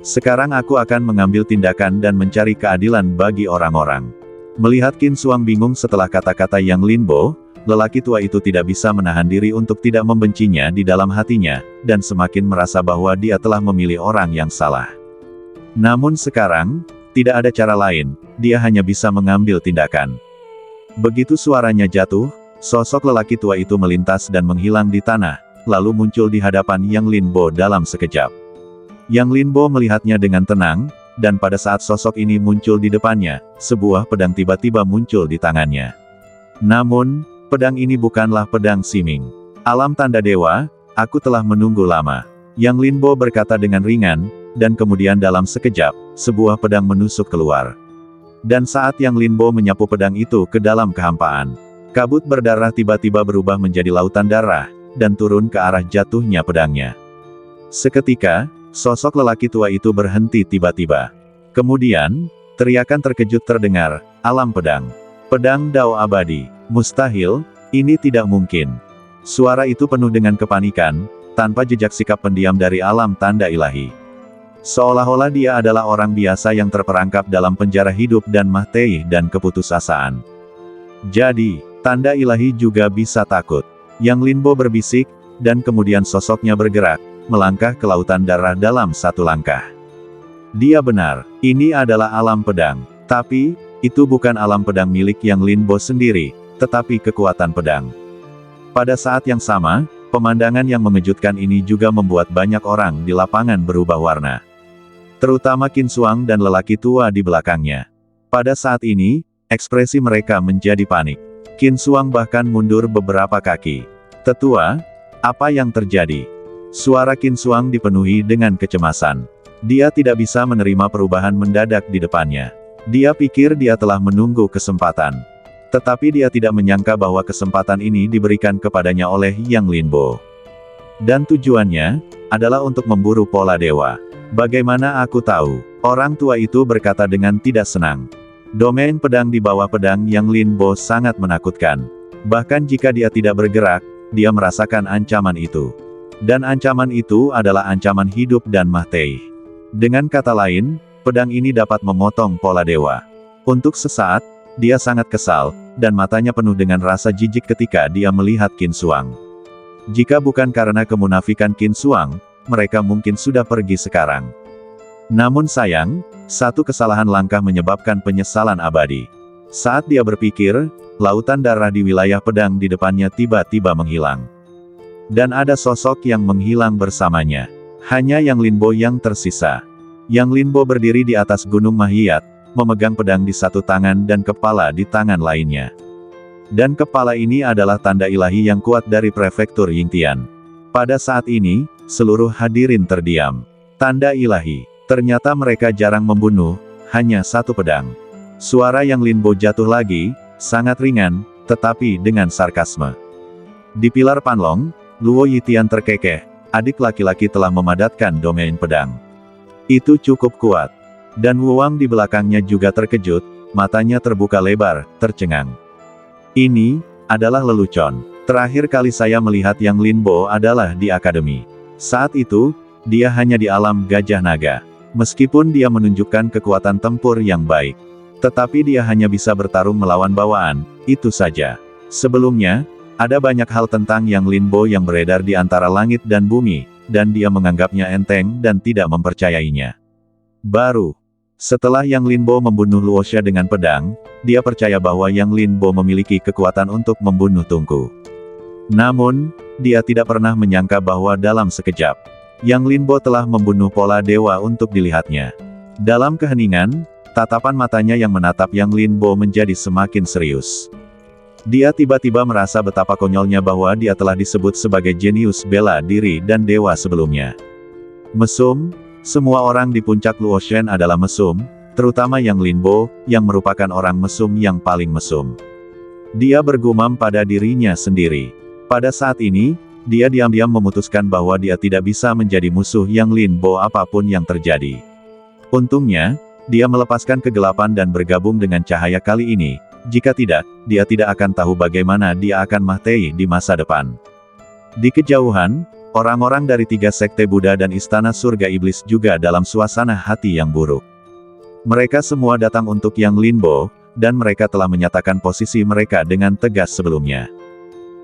Sekarang aku akan mengambil tindakan dan mencari keadilan bagi orang-orang. Melihat Qin Suang bingung setelah kata-kata Yang Linbo, lelaki tua itu tidak bisa menahan diri untuk tidak membencinya di dalam hatinya, dan semakin merasa bahwa dia telah memilih orang yang salah. Namun sekarang, tidak ada cara lain, dia hanya bisa mengambil tindakan. Begitu suaranya jatuh, sosok lelaki tua itu melintas dan menghilang di tanah, lalu muncul di hadapan Yang Linbo dalam sekejap. Yang Linbo melihatnya dengan tenang, dan pada saat sosok ini muncul di depannya, sebuah pedang tiba-tiba muncul di tangannya. Namun, pedang ini bukanlah pedang Siming. Alam tanda dewa, aku telah menunggu lama. Yang Linbo berkata dengan ringan, dan kemudian dalam sekejap, sebuah pedang menusuk keluar. Dan saat Yang Linbo menyapu pedang itu ke dalam kehampaan, kabut berdarah tiba-tiba berubah menjadi lautan darah, dan turun ke arah jatuhnya pedangnya. Seketika, sosok lelaki tua itu berhenti tiba-tiba. Kemudian, teriakan terkejut terdengar, alam pedang. Pedang Dao abadi. Mustahil, ini tidak mungkin. Suara itu penuh dengan kepanikan, tanpa jejak sikap pendiam dari alam tanda ilahi. Seolah-olah dia adalah orang biasa yang terperangkap dalam penjara hidup dan mati dan keputusasaan. Jadi, tanda ilahi juga bisa takut. Yang Linbo berbisik, dan kemudian sosoknya bergerak, melangkah ke lautan darah dalam satu langkah. Dia benar, ini adalah alam pedang. Tapi, itu bukan alam pedang milik Yang Linbo sendiri, tetapi kekuatan pedang. Pada saat yang sama, pemandangan yang mengejutkan ini juga membuat banyak orang di lapangan berubah warna. Terutama Qin Suang dan lelaki tua di belakangnya. Pada saat ini, ekspresi mereka menjadi panik. Qin Suang bahkan mundur beberapa kaki. Tetua, apa yang terjadi? Suara Qin Suang dipenuhi dengan kecemasan. Dia tidak bisa menerima perubahan mendadak di depannya. Dia pikir dia telah menunggu kesempatan. Tetapi dia tidak menyangka bahwa kesempatan ini diberikan kepadanya oleh Yang Linbo. Dan tujuannya, adalah untuk memburu pola dewa. Bagaimana aku tahu? Orang tua itu berkata dengan tidak senang. Domain pedang di bawah pedang Yang Linbo sangat menakutkan. Bahkan jika dia tidak bergerak, dia merasakan ancaman itu. Dan ancaman itu adalah ancaman hidup dan mati. Dengan kata lain, pedang ini dapat memotong pola dewa. Untuk sesaat, dia sangat kesal, dan matanya penuh dengan rasa jijik ketika dia melihat Qin Suang. Jika bukan karena kemunafikan Qin Suang, mereka mungkin sudah pergi sekarang. Namun sayang, satu kesalahan langkah menyebabkan penyesalan abadi. Saat dia berpikir, lautan darah di wilayah pedang di depannya tiba-tiba menghilang. Dan ada sosok yang menghilang bersamanya. Hanya Yang Linbo yang tersisa. Yang Linbo berdiri di atas Gunung Mahiyat, memegang pedang di satu tangan dan kepala di tangan lainnya. Dan kepala ini adalah tanda ilahi yang kuat dari prefektur Yingtian. Pada saat ini, seluruh hadirin terdiam. Tanda ilahi. Ternyata mereka jarang membunuh, hanya satu pedang. Suara Yang Linbo jatuh lagi, sangat ringan, tetapi dengan sarkasme. Di pilar Panlong, Luo Yitian terkekeh, adik laki-laki telah memadatkan domain pedang. Itu cukup kuat. Dan Wuwang di belakangnya juga terkejut, matanya terbuka lebar, tercengang. Ini adalah lelucon. Terakhir kali saya melihat Yang Linbo adalah di akademi. Saat itu, dia hanya di alam gajah naga. Meskipun dia menunjukkan kekuatan tempur yang baik. Tetapi dia hanya bisa bertarung melawan bawaan, itu saja. Sebelumnya, ada banyak hal tentang Yang Linbo yang beredar di antara langit dan bumi, dan dia menganggapnya enteng dan tidak mempercayainya. Baru setelah Yang Linbo membunuh Luosha dengan pedang, dia percaya bahwa Yang Linbo memiliki kekuatan untuk membunuh Tungku. Namun, dia tidak pernah menyangka bahwa dalam sekejap, Yang Linbo telah membunuh pola dewa untuk dilihatnya. Dalam keheningan, tatapan matanya yang menatap Yang Linbo menjadi semakin serius. Dia tiba-tiba merasa betapa konyolnya bahwa dia telah disebut sebagai jenius bela diri dan dewa sebelumnya. Mesum, semua orang di puncak Luoshen adalah mesum, terutama Yang Linbo, yang merupakan orang mesum yang paling mesum. Dia bergumam pada dirinya sendiri. Pada saat ini, dia diam-diam memutuskan bahwa dia tidak bisa menjadi musuh Yang Linbo apapun yang terjadi. Untungnya, dia melepaskan kegelapan dan bergabung dengan cahaya kali ini. Jika tidak, dia tidak akan tahu bagaimana dia akan mati di masa depan. Di kejauhan, orang-orang dari 3 sekte Buddha dan Istana Surga Iblis juga dalam suasana hati yang buruk. Mereka semua datang untuk Yang Linbo, dan mereka telah menyatakan posisi mereka dengan tegas sebelumnya.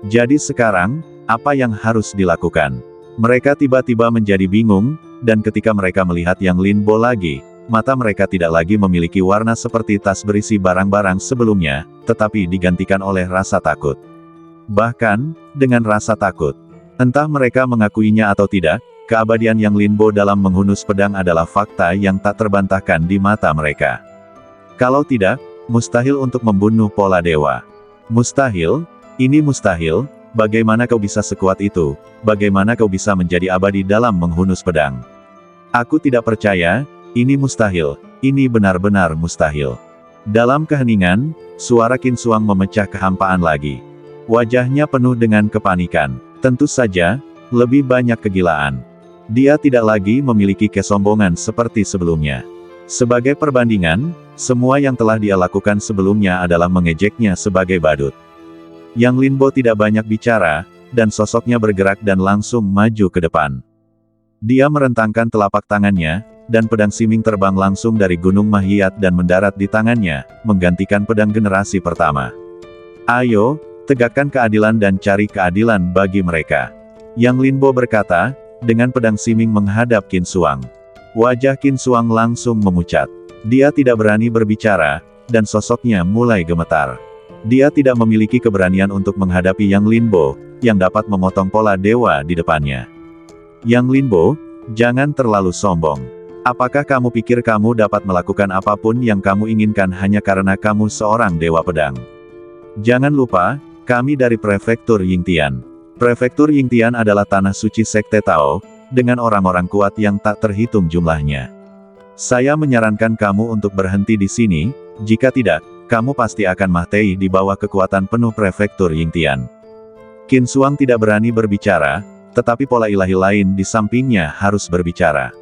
Jadi sekarang, apa yang harus dilakukan? Mereka tiba-tiba menjadi bingung, dan ketika mereka melihat Yang Linbo lagi, mata mereka tidak lagi memiliki warna seperti tas berisi barang-barang sebelumnya, tetapi digantikan oleh rasa takut. Bahkan, dengan rasa takut. Entah mereka mengakuinya atau tidak, keabadian Yang Linbo dalam menghunus pedang adalah fakta yang tak terbantahkan di mata mereka. Kalau tidak, mustahil untuk membunuh pola dewa. Mustahil? Ini mustahil? Bagaimana kau bisa sekuat itu? Bagaimana kau bisa menjadi abadi dalam menghunus pedang? Aku tidak percaya. Ini mustahil, ini benar-benar mustahil. Dalam keheningan, suara Qin Suang memecah kehampaan lagi. Wajahnya penuh dengan kepanikan. Tentu saja, lebih banyak kegilaan. Dia tidak lagi memiliki kesombongan seperti sebelumnya. Sebagai perbandingan, semua yang telah dia lakukan sebelumnya adalah mengejeknya sebagai badut. Yang Linbo tidak banyak bicara, dan sosoknya bergerak dan langsung maju ke depan. Dia merentangkan telapak tangannya, dan pedang Siming terbang langsung dari Gunung Mahiyat dan mendarat di tangannya, menggantikan pedang generasi pertama. Ayo, tegakkan keadilan dan cari keadilan bagi mereka. Yang Linbo berkata, dengan pedang Siming menghadap Qin Suang. Wajah Qin Suang langsung memucat. Dia tidak berani berbicara, dan sosoknya mulai gemetar. Dia tidak memiliki keberanian untuk menghadapi Yang Linbo, yang dapat memotong pola dewa di depannya. Yang Linbo, jangan terlalu sombong. Apakah kamu pikir kamu dapat melakukan apapun yang kamu inginkan hanya karena kamu seorang dewa pedang? Jangan lupa, kami dari Prefektur Yingtian. Prefektur Yingtian adalah tanah suci Sekte Tao, dengan orang-orang kuat yang tak terhitung jumlahnya. Saya menyarankan kamu untuk berhenti di sini, jika tidak, kamu pasti akan mati di bawah kekuatan penuh Prefektur Yingtian. Qin Suang tidak berani berbicara, tetapi pola ilahi lain di sampingnya harus berbicara.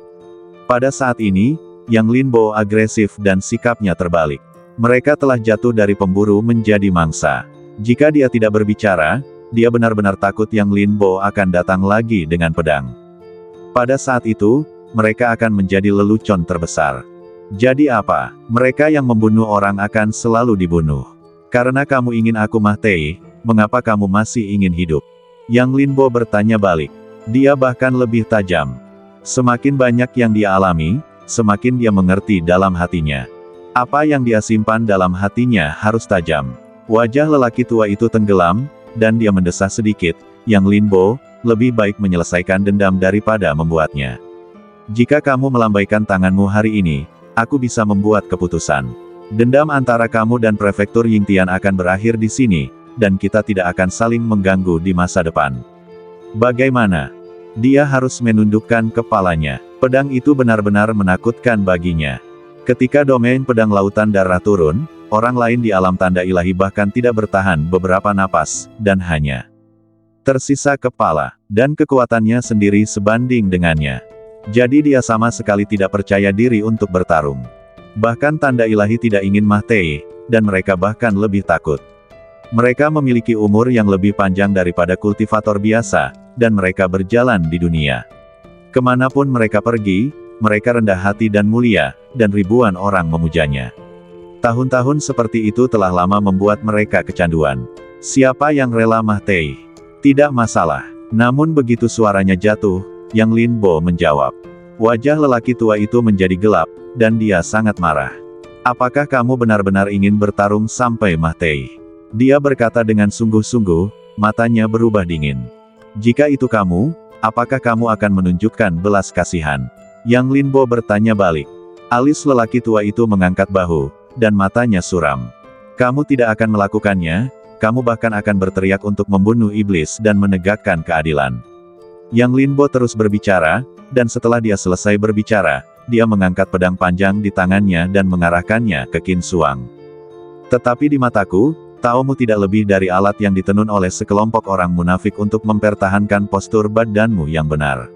Pada saat ini, Yang Linbo agresif dan sikapnya terbalik. Mereka telah jatuh dari pemburu menjadi mangsa. Jika dia tidak berbicara, dia benar-benar takut Yang Linbo akan datang lagi dengan pedang. Pada saat itu, mereka akan menjadi lelucon terbesar. Jadi apa? Mereka yang membunuh orang akan selalu dibunuh. Karena kamu ingin aku mati, mengapa kamu masih ingin hidup? Yang Linbo bertanya balik. Dia bahkan lebih tajam. Semakin banyak yang dia alami, semakin dia mengerti dalam hatinya. Apa yang dia simpan dalam hatinya harus tajam. Wajah lelaki tua itu tenggelam, dan dia mendesah sedikit, Yang Linbo, lebih baik menyelesaikan dendam daripada membuatnya. Jika kamu melambaikan tanganmu hari ini, aku bisa membuat keputusan. Dendam antara kamu dan Prefektur Yingtian akan berakhir di sini, dan kita tidak akan saling mengganggu di masa depan. Bagaimana? Dia harus menundukkan kepalanya. Pedang itu benar-benar menakutkan baginya. Ketika domain pedang lautan darah turun, orang lain di alam tanda ilahi bahkan tidak bertahan beberapa napas, dan hanya tersisa kepala, dan kekuatannya sendiri sebanding dengannya. Jadi dia sama sekali tidak percaya diri untuk bertarung. Bahkan tanda ilahi tidak ingin Mah Tei, dan mereka bahkan lebih takut. Mereka memiliki umur yang lebih panjang daripada kultivator biasa, dan mereka berjalan di dunia. Kemanapun mereka pergi, mereka rendah hati dan mulia, dan ribuan orang memujanya. Tahun-tahun seperti itu telah lama membuat mereka kecanduan. Siapa yang rela Mah Tei? Tidak masalah. Namun begitu suaranya jatuh, Yang Linbo menjawab. Wajah lelaki tua itu menjadi gelap, dan dia sangat marah. Apakah kamu benar-benar ingin bertarung sampai Mah Tei? Dia berkata dengan sungguh-sungguh, matanya berubah dingin. Jika itu kamu, apakah kamu akan menunjukkan belas kasihan? Yang Linbo bertanya balik. Alis lelaki tua itu mengangkat bahu, dan matanya suram. Kamu tidak akan melakukannya, kamu bahkan akan berteriak untuk membunuh iblis dan menegakkan keadilan. Yang Linbo terus berbicara, dan setelah dia selesai berbicara, dia mengangkat pedang panjang di tangannya dan mengarahkannya ke Qin Suang. Tetapi di mataku, Taomu tidak lebih dari alat yang ditenun oleh sekelompok orang munafik untuk mempertahankan postur badanmu yang benar.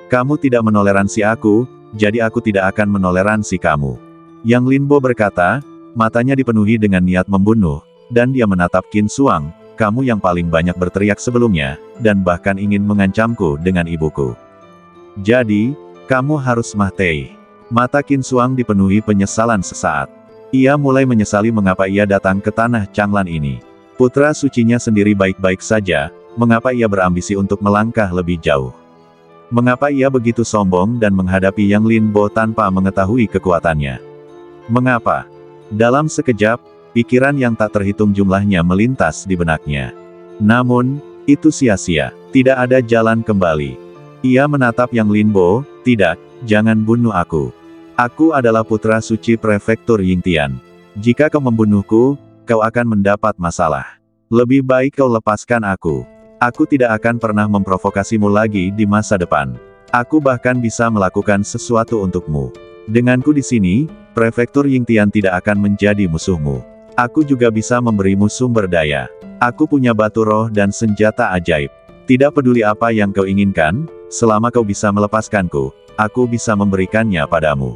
Kamu tidak menoleransi aku, jadi aku tidak akan menoleransi kamu. Yang Linbo berkata, matanya dipenuhi dengan niat membunuh, dan dia menatap Qin Suang, kamu yang paling banyak berteriak sebelumnya, dan bahkan ingin mengancamku dengan ibuku. Jadi, kamu harus Mah Tei. Mata Qin Suang dipenuhi penyesalan sesaat. Ia mulai menyesali mengapa ia datang ke tanah Changlan ini. Putra sucinya sendiri baik-baik saja, mengapa ia berambisi untuk melangkah lebih jauh? Mengapa ia begitu sombong dan menghadapi Yang Linbo tanpa mengetahui kekuatannya? Mengapa? Dalam sekejap, pikiran yang tak terhitung jumlahnya melintas di benaknya. Namun, itu sia-sia. Tidak ada jalan kembali. Ia menatap Yang Linbo, tidak, jangan bunuh aku. Aku adalah putra suci Prefektur Yingtian. Jika kau membunuhku, kau akan mendapat masalah. Lebih baik kau lepaskan aku. Aku tidak akan pernah memprovokasimu lagi di masa depan. Aku bahkan bisa melakukan sesuatu untukmu. Denganku di sini, Prefektur Yingtian tidak akan menjadi musuhmu. Aku juga bisa memberimu sumber daya. Aku punya batu roh dan senjata ajaib. Tidak peduli apa yang kau inginkan, selama kau bisa melepaskanku, aku bisa memberikannya padamu.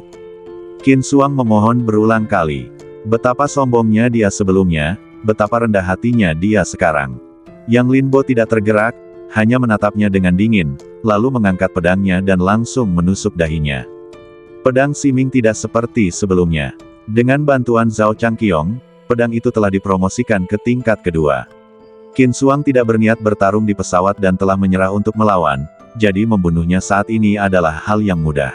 Qin Suang memohon berulang kali. Betapa sombongnya dia sebelumnya, betapa rendah hatinya dia sekarang. Yang Linbo tidak tergerak, hanya menatapnya dengan dingin, lalu mengangkat pedangnya dan langsung menusuk dahinya. Pedang Siming tidak seperti sebelumnya. Dengan bantuan Zhao Changqiong, pedang itu telah dipromosikan ke tingkat kedua. Qin Suang tidak berniat bertarung di pesawat dan telah menyerah untuk melawan, jadi membunuhnya saat ini adalah hal yang mudah.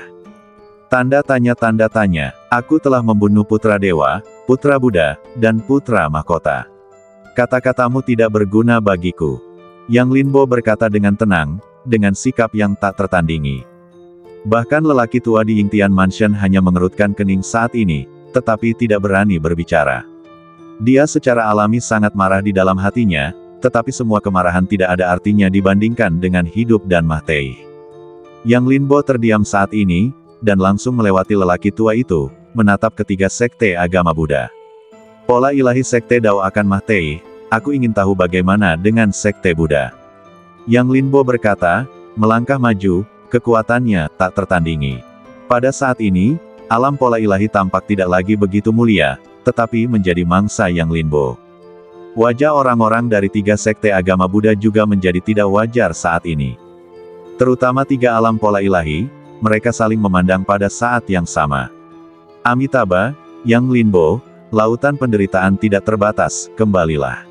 Tanda tanya, aku telah membunuh putra dewa, putra Buddha, dan putra mahkota. Kata-katamu tidak berguna bagiku. Yang Linbo berkata dengan tenang, dengan sikap yang tak tertandingi. Bahkan lelaki tua di Yingtian Mansion hanya mengerutkan kening saat ini, tetapi tidak berani berbicara. Dia secara alami sangat marah di dalam hatinya, tetapi semua kemarahan tidak ada artinya dibandingkan dengan hidup dan Mah Tei. Yang Linbo terdiam saat ini, dan langsung melewati lelaki tua itu, menatap ketiga sekte agama Buddha. Pola ilahi sekte Dao akan Mah Tei, aku ingin tahu bagaimana dengan sekte Buddha. Yang Linbo berkata, melangkah maju, kekuatannya tak tertandingi. Pada saat ini, alam pola ilahi tampak tidak lagi begitu mulia, tetapi menjadi mangsa Yang Linbo. Wajah orang-orang dari tiga sekte agama Buddha juga menjadi tidak wajar saat ini. Terutama tiga alam pola ilahi, mereka saling memandang pada saat yang sama. Amitabha, Yang Linbo, lautan penderitaan tidak terbatas, kembalilah.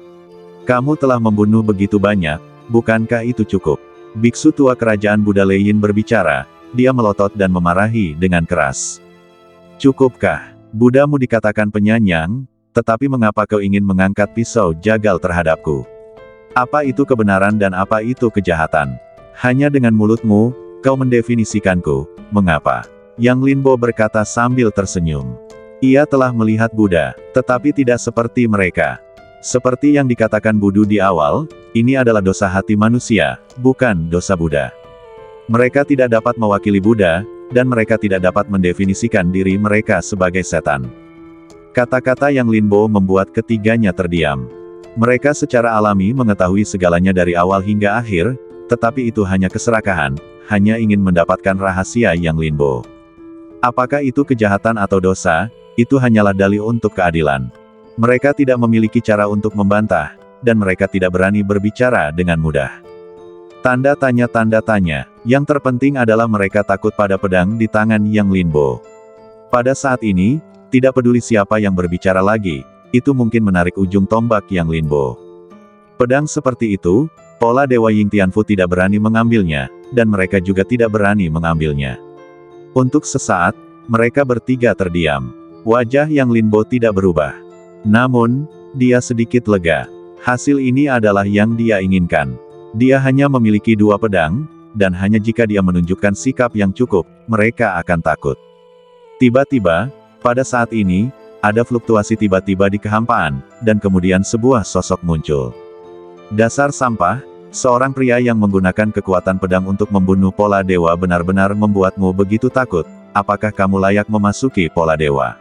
Kamu telah membunuh begitu banyak, bukankah itu cukup? Biksu tua kerajaan Buddha Leiyin berbicara, dia melotot dan memarahi dengan keras. Cukupkah? Budamu dikatakan penyanyang, tetapi mengapa kau ingin mengangkat pisau jagal terhadapku? Apa itu kebenaran dan apa itu kejahatan? Hanya dengan mulutmu, kau mendefinisikanku, mengapa? Yang Linbo berkata sambil tersenyum. Ia telah melihat Buddha, tetapi tidak seperti mereka. Seperti yang dikatakan Buddha di awal, ini adalah dosa hati manusia, bukan dosa Buddha. Mereka tidak dapat mewakili Buddha, dan mereka tidak dapat mendefinisikan diri mereka sebagai setan. Kata-kata yang Linbo membuat ketiganya terdiam. Mereka secara alami mengetahui segalanya dari awal hingga akhir, tetapi itu hanya keserakahan, hanya ingin mendapatkan rahasia yang Linbo. Apakah itu kejahatan atau dosa, itu hanyalah dalih untuk keadilan. Mereka tidak memiliki cara untuk membantah, dan mereka tidak berani berbicara dengan mudah. Tanda tanya, yang terpenting adalah mereka takut pada pedang di tangan Yang Linbo. Pada saat ini, tidak peduli siapa yang berbicara lagi, itu mungkin menarik ujung tombak Yang Linbo. Pedang seperti itu, pola Dewa Ying Tianfu tidak berani mengambilnya, dan mereka juga tidak berani mengambilnya. Untuk sesaat, mereka bertiga terdiam. Wajah Yang Linbo tidak berubah. Namun, dia sedikit lega. Hasil ini adalah yang dia inginkan. Dia hanya memiliki 2 pedang, dan hanya jika dia menunjukkan sikap yang cukup, mereka akan takut. Tiba-tiba, pada saat ini, ada fluktuasi tiba-tiba di kehampaan, dan kemudian sebuah sosok muncul. Dasar sampah, seorang pria yang menggunakan kekuatan pedang untuk membunuh pola dewa benar-benar membuatmu begitu takut, apakah kamu layak memasuki pola dewa?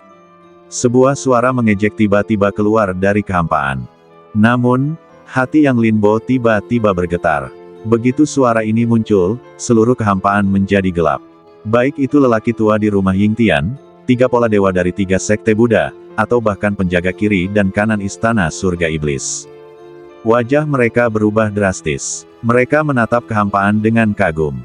Sebuah suara mengejek tiba-tiba keluar dari kehampaan. Namun, hati Yang Linbo tiba-tiba bergetar. Begitu suara ini muncul, seluruh kehampaan menjadi gelap. Baik itu lelaki tua di rumah Ying Tian, 3 pola dewa dari 3 sekte Buddha, atau bahkan penjaga kiri dan kanan istana surga iblis. Wajah mereka berubah drastis. Mereka menatap kehampaan dengan kagum.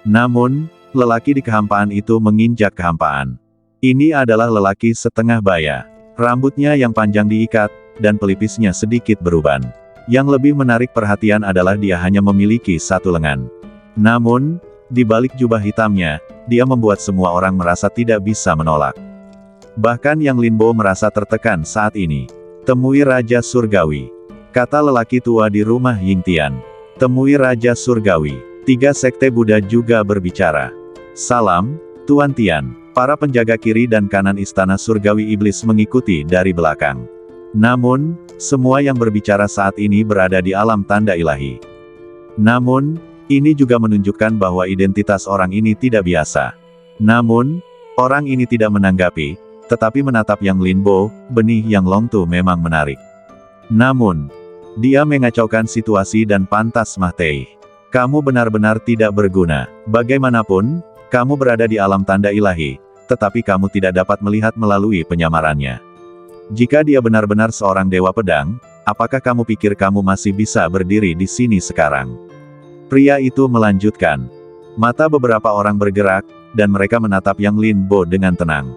Namun, lelaki di kehampaan itu menginjak kehampaan. Ini adalah lelaki setengah baya. Rambutnya yang panjang diikat, dan pelipisnya sedikit beruban. Yang lebih menarik perhatian adalah dia hanya memiliki 1 lengan. Namun, di balik jubah hitamnya, dia membuat semua orang merasa tidak bisa menolak. Bahkan Yang Linbo merasa tertekan saat ini. Temui Raja Surgawi, kata lelaki tua di rumah Ying Tian. Temui Raja Surgawi. 3 sekte Buddha juga berbicara. Salam, Tuan Tian. Para penjaga kiri dan kanan istana surgawi iblis mengikuti dari belakang. Namun, semua yang berbicara saat ini berada di alam tanda ilahi. Namun, ini juga menunjukkan bahwa identitas orang ini tidak biasa. Namun, orang ini tidak menanggapi, tetapi menatap Yang Linbo, benih Yang Longtu memang menarik. Namun, dia mengacaukan situasi dan pantas mati. Kamu benar-benar tidak berguna. Bagaimanapun, kamu berada di alam tanda ilahi, tetapi kamu tidak dapat melihat melalui penyamarannya. Jika dia benar-benar seorang dewa pedang, apakah kamu pikir kamu masih bisa berdiri di sini sekarang? Pria itu melanjutkan. Mata beberapa orang bergerak, dan mereka menatap Yang Linbo dengan tenang.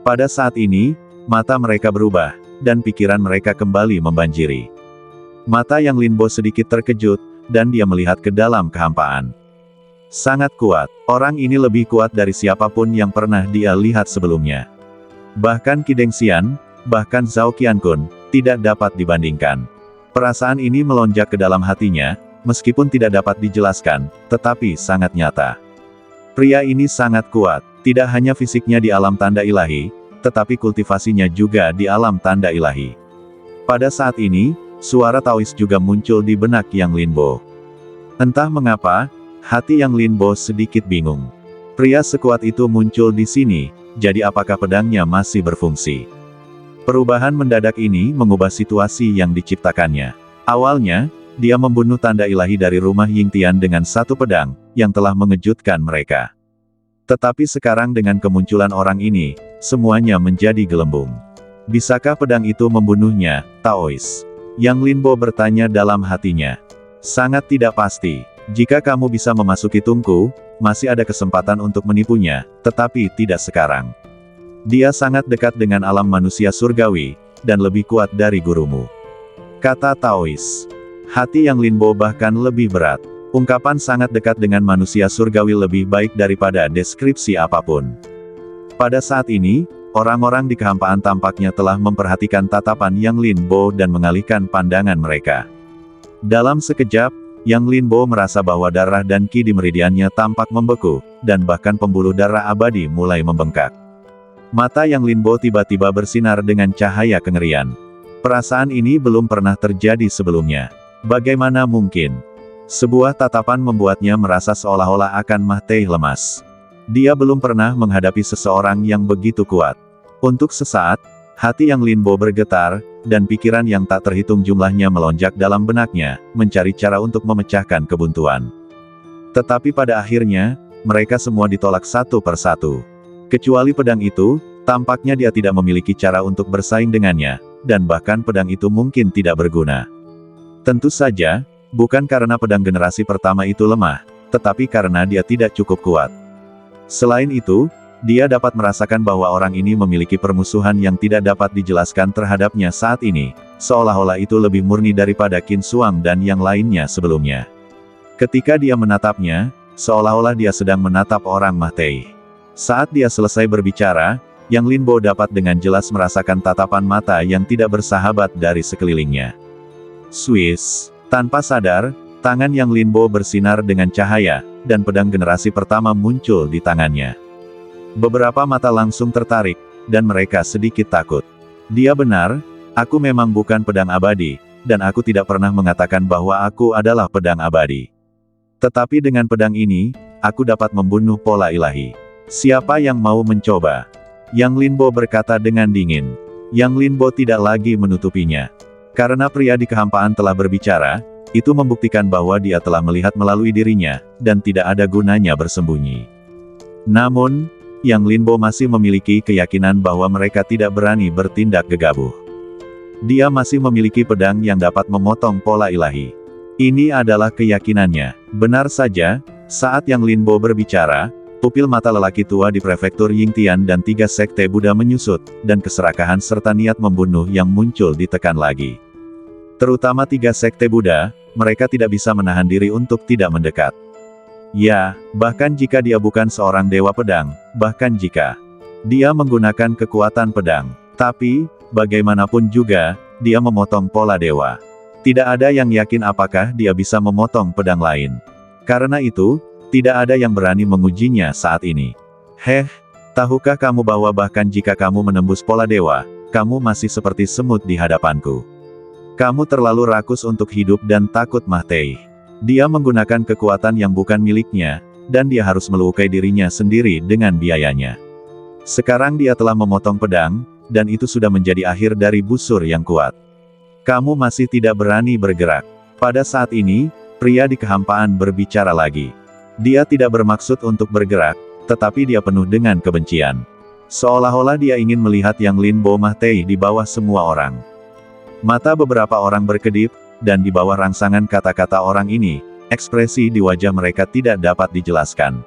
Pada saat ini, mata mereka berubah, dan pikiran mereka kembali membanjiri. Mata Yang Linbo sedikit terkejut, dan dia melihat ke dalam kehampaan. Sangat kuat. Orang ini lebih kuat dari siapapun yang pernah dia lihat sebelumnya. Bahkan Qi Dengxian, bahkan Zhao Qiankun, tidak dapat dibandingkan. Perasaan ini melonjak ke dalam hatinya, meskipun tidak dapat dijelaskan, tetapi sangat nyata. Pria ini sangat kuat, tidak hanya fisiknya di alam tanda ilahi, tetapi kultivasinya juga di alam tanda ilahi. Pada saat ini, suara Taois juga muncul di benak Yang Linbo. Entah mengapa, hati Yang Linbo sedikit bingung. Pria sekuat itu muncul di sini, jadi apakah pedangnya masih berfungsi? Perubahan mendadak ini mengubah situasi yang diciptakannya. Awalnya, dia membunuh tanda ilahi dari rumah Ying Tian dengan 1 pedang, yang telah mengejutkan mereka. Tetapi sekarang dengan kemunculan orang ini, semuanya menjadi gelembung. Bisakah pedang itu membunuhnya, Taois? Yang Linbo bertanya dalam hatinya. Sangat tidak pasti. Jika kamu bisa memasuki tungku, masih ada kesempatan untuk menipunya, tetapi tidak sekarang. Dia sangat dekat dengan alam manusia surgawi, dan lebih kuat dari gurumu, kata Taois. Hati Yang Linbo bahkan lebih berat. Ungkapan sangat dekat dengan manusia surgawi lebih baik daripada deskripsi apapun. Pada saat ini, Orang-orang di kehampaan tampaknya telah memperhatikan tatapan Yang Linbo dan mengalihkan pandangan mereka. Dalam sekejap, Yang Linbo merasa bahwa darah dan ki di meridiannya tampak membeku, dan bahkan pembuluh darah abadi mulai membengkak. Mata Yang Linbo tiba-tiba bersinar dengan cahaya kengerian. Perasaan ini belum pernah terjadi sebelumnya. Bagaimana mungkin? Sebuah tatapan membuatnya merasa seolah-olah akan mati lemas. Dia belum pernah menghadapi seseorang yang begitu kuat. Untuk sesaat, hati Yang Linbo bergetar, dan pikiran yang tak terhitung jumlahnya melonjak dalam benaknya, mencari cara untuk memecahkan kebuntuan. Tetapi pada akhirnya, mereka semua ditolak satu persatu. Kecuali pedang itu, tampaknya dia tidak memiliki cara untuk bersaing dengannya, dan bahkan pedang itu mungkin tidak berguna. Tentu saja, bukan karena pedang generasi pertama itu lemah, tetapi karena dia tidak cukup kuat. Selain itu, dia dapat merasakan bahwa orang ini memiliki permusuhan yang tidak dapat dijelaskan terhadapnya saat ini, seolah-olah itu lebih murni daripada Qin Suang dan yang lainnya sebelumnya. Ketika dia menatapnya, seolah-olah dia sedang menatap orang mati. Saat dia selesai berbicara, Yang Linbo dapat dengan jelas merasakan tatapan mata yang tidak bersahabat dari sekelilingnya. Swiss. Tanpa sadar, tangan Yang Linbo bersinar dengan cahaya, dan pedang generasi pertama muncul di tangannya. Beberapa mata langsung tertarik, dan mereka sedikit takut. Dia benar, aku memang bukan pedang abadi, dan aku tidak pernah mengatakan bahwa aku adalah pedang abadi. Tetapi dengan pedang ini, aku dapat membunuh pola ilahi. Siapa yang mau mencoba? Yang Linbo berkata dengan dingin. Yang Linbo tidak lagi menutupinya. Karena pria di kehampaan telah berbicara, itu membuktikan bahwa dia telah melihat melalui dirinya, dan tidak ada gunanya bersembunyi. Namun, Yang Linbo masih memiliki keyakinan bahwa mereka tidak berani bertindak gegabah. Dia masih memiliki pedang yang dapat memotong pola ilahi. Ini adalah keyakinannya. Benar saja, saat Yang Linbo berbicara, pupil mata lelaki tua di prefektur Yingtian dan 3 sekte Buddha menyusut, dan keserakahan serta niat membunuh yang muncul ditekan lagi. Terutama 3 sekte Buddha, mereka tidak bisa menahan diri untuk tidak mendekat. Ya, bahkan jika dia bukan seorang dewa pedang, bahkan jika dia menggunakan kekuatan pedang. Tapi, bagaimanapun juga, dia memotong pola dewa. Tidak ada yang yakin apakah dia bisa memotong pedang lain. Karena itu, tidak ada yang berani mengujinya saat ini. Tahukah kamu bahwa bahkan jika kamu menembus pola dewa, kamu masih seperti semut di hadapanku. Kamu terlalu rakus untuk hidup dan takut mati. Dia menggunakan kekuatan yang bukan miliknya, dan dia harus melukai dirinya sendiri dengan biayanya. Sekarang dia telah memotong pedang, dan itu sudah menjadi akhir dari busur yang kuat. Kamu masih tidak berani bergerak. Pada saat ini, pria di kehampaan berbicara lagi. Dia tidak bermaksud untuk bergerak, tetapi dia penuh dengan kebencian. Seolah-olah dia ingin melihat Yang Linbo mati di bawah semua orang. Mata beberapa orang berkedip, dan di bawah rangsangan kata-kata orang ini, ekspresi di wajah mereka tidak dapat dijelaskan.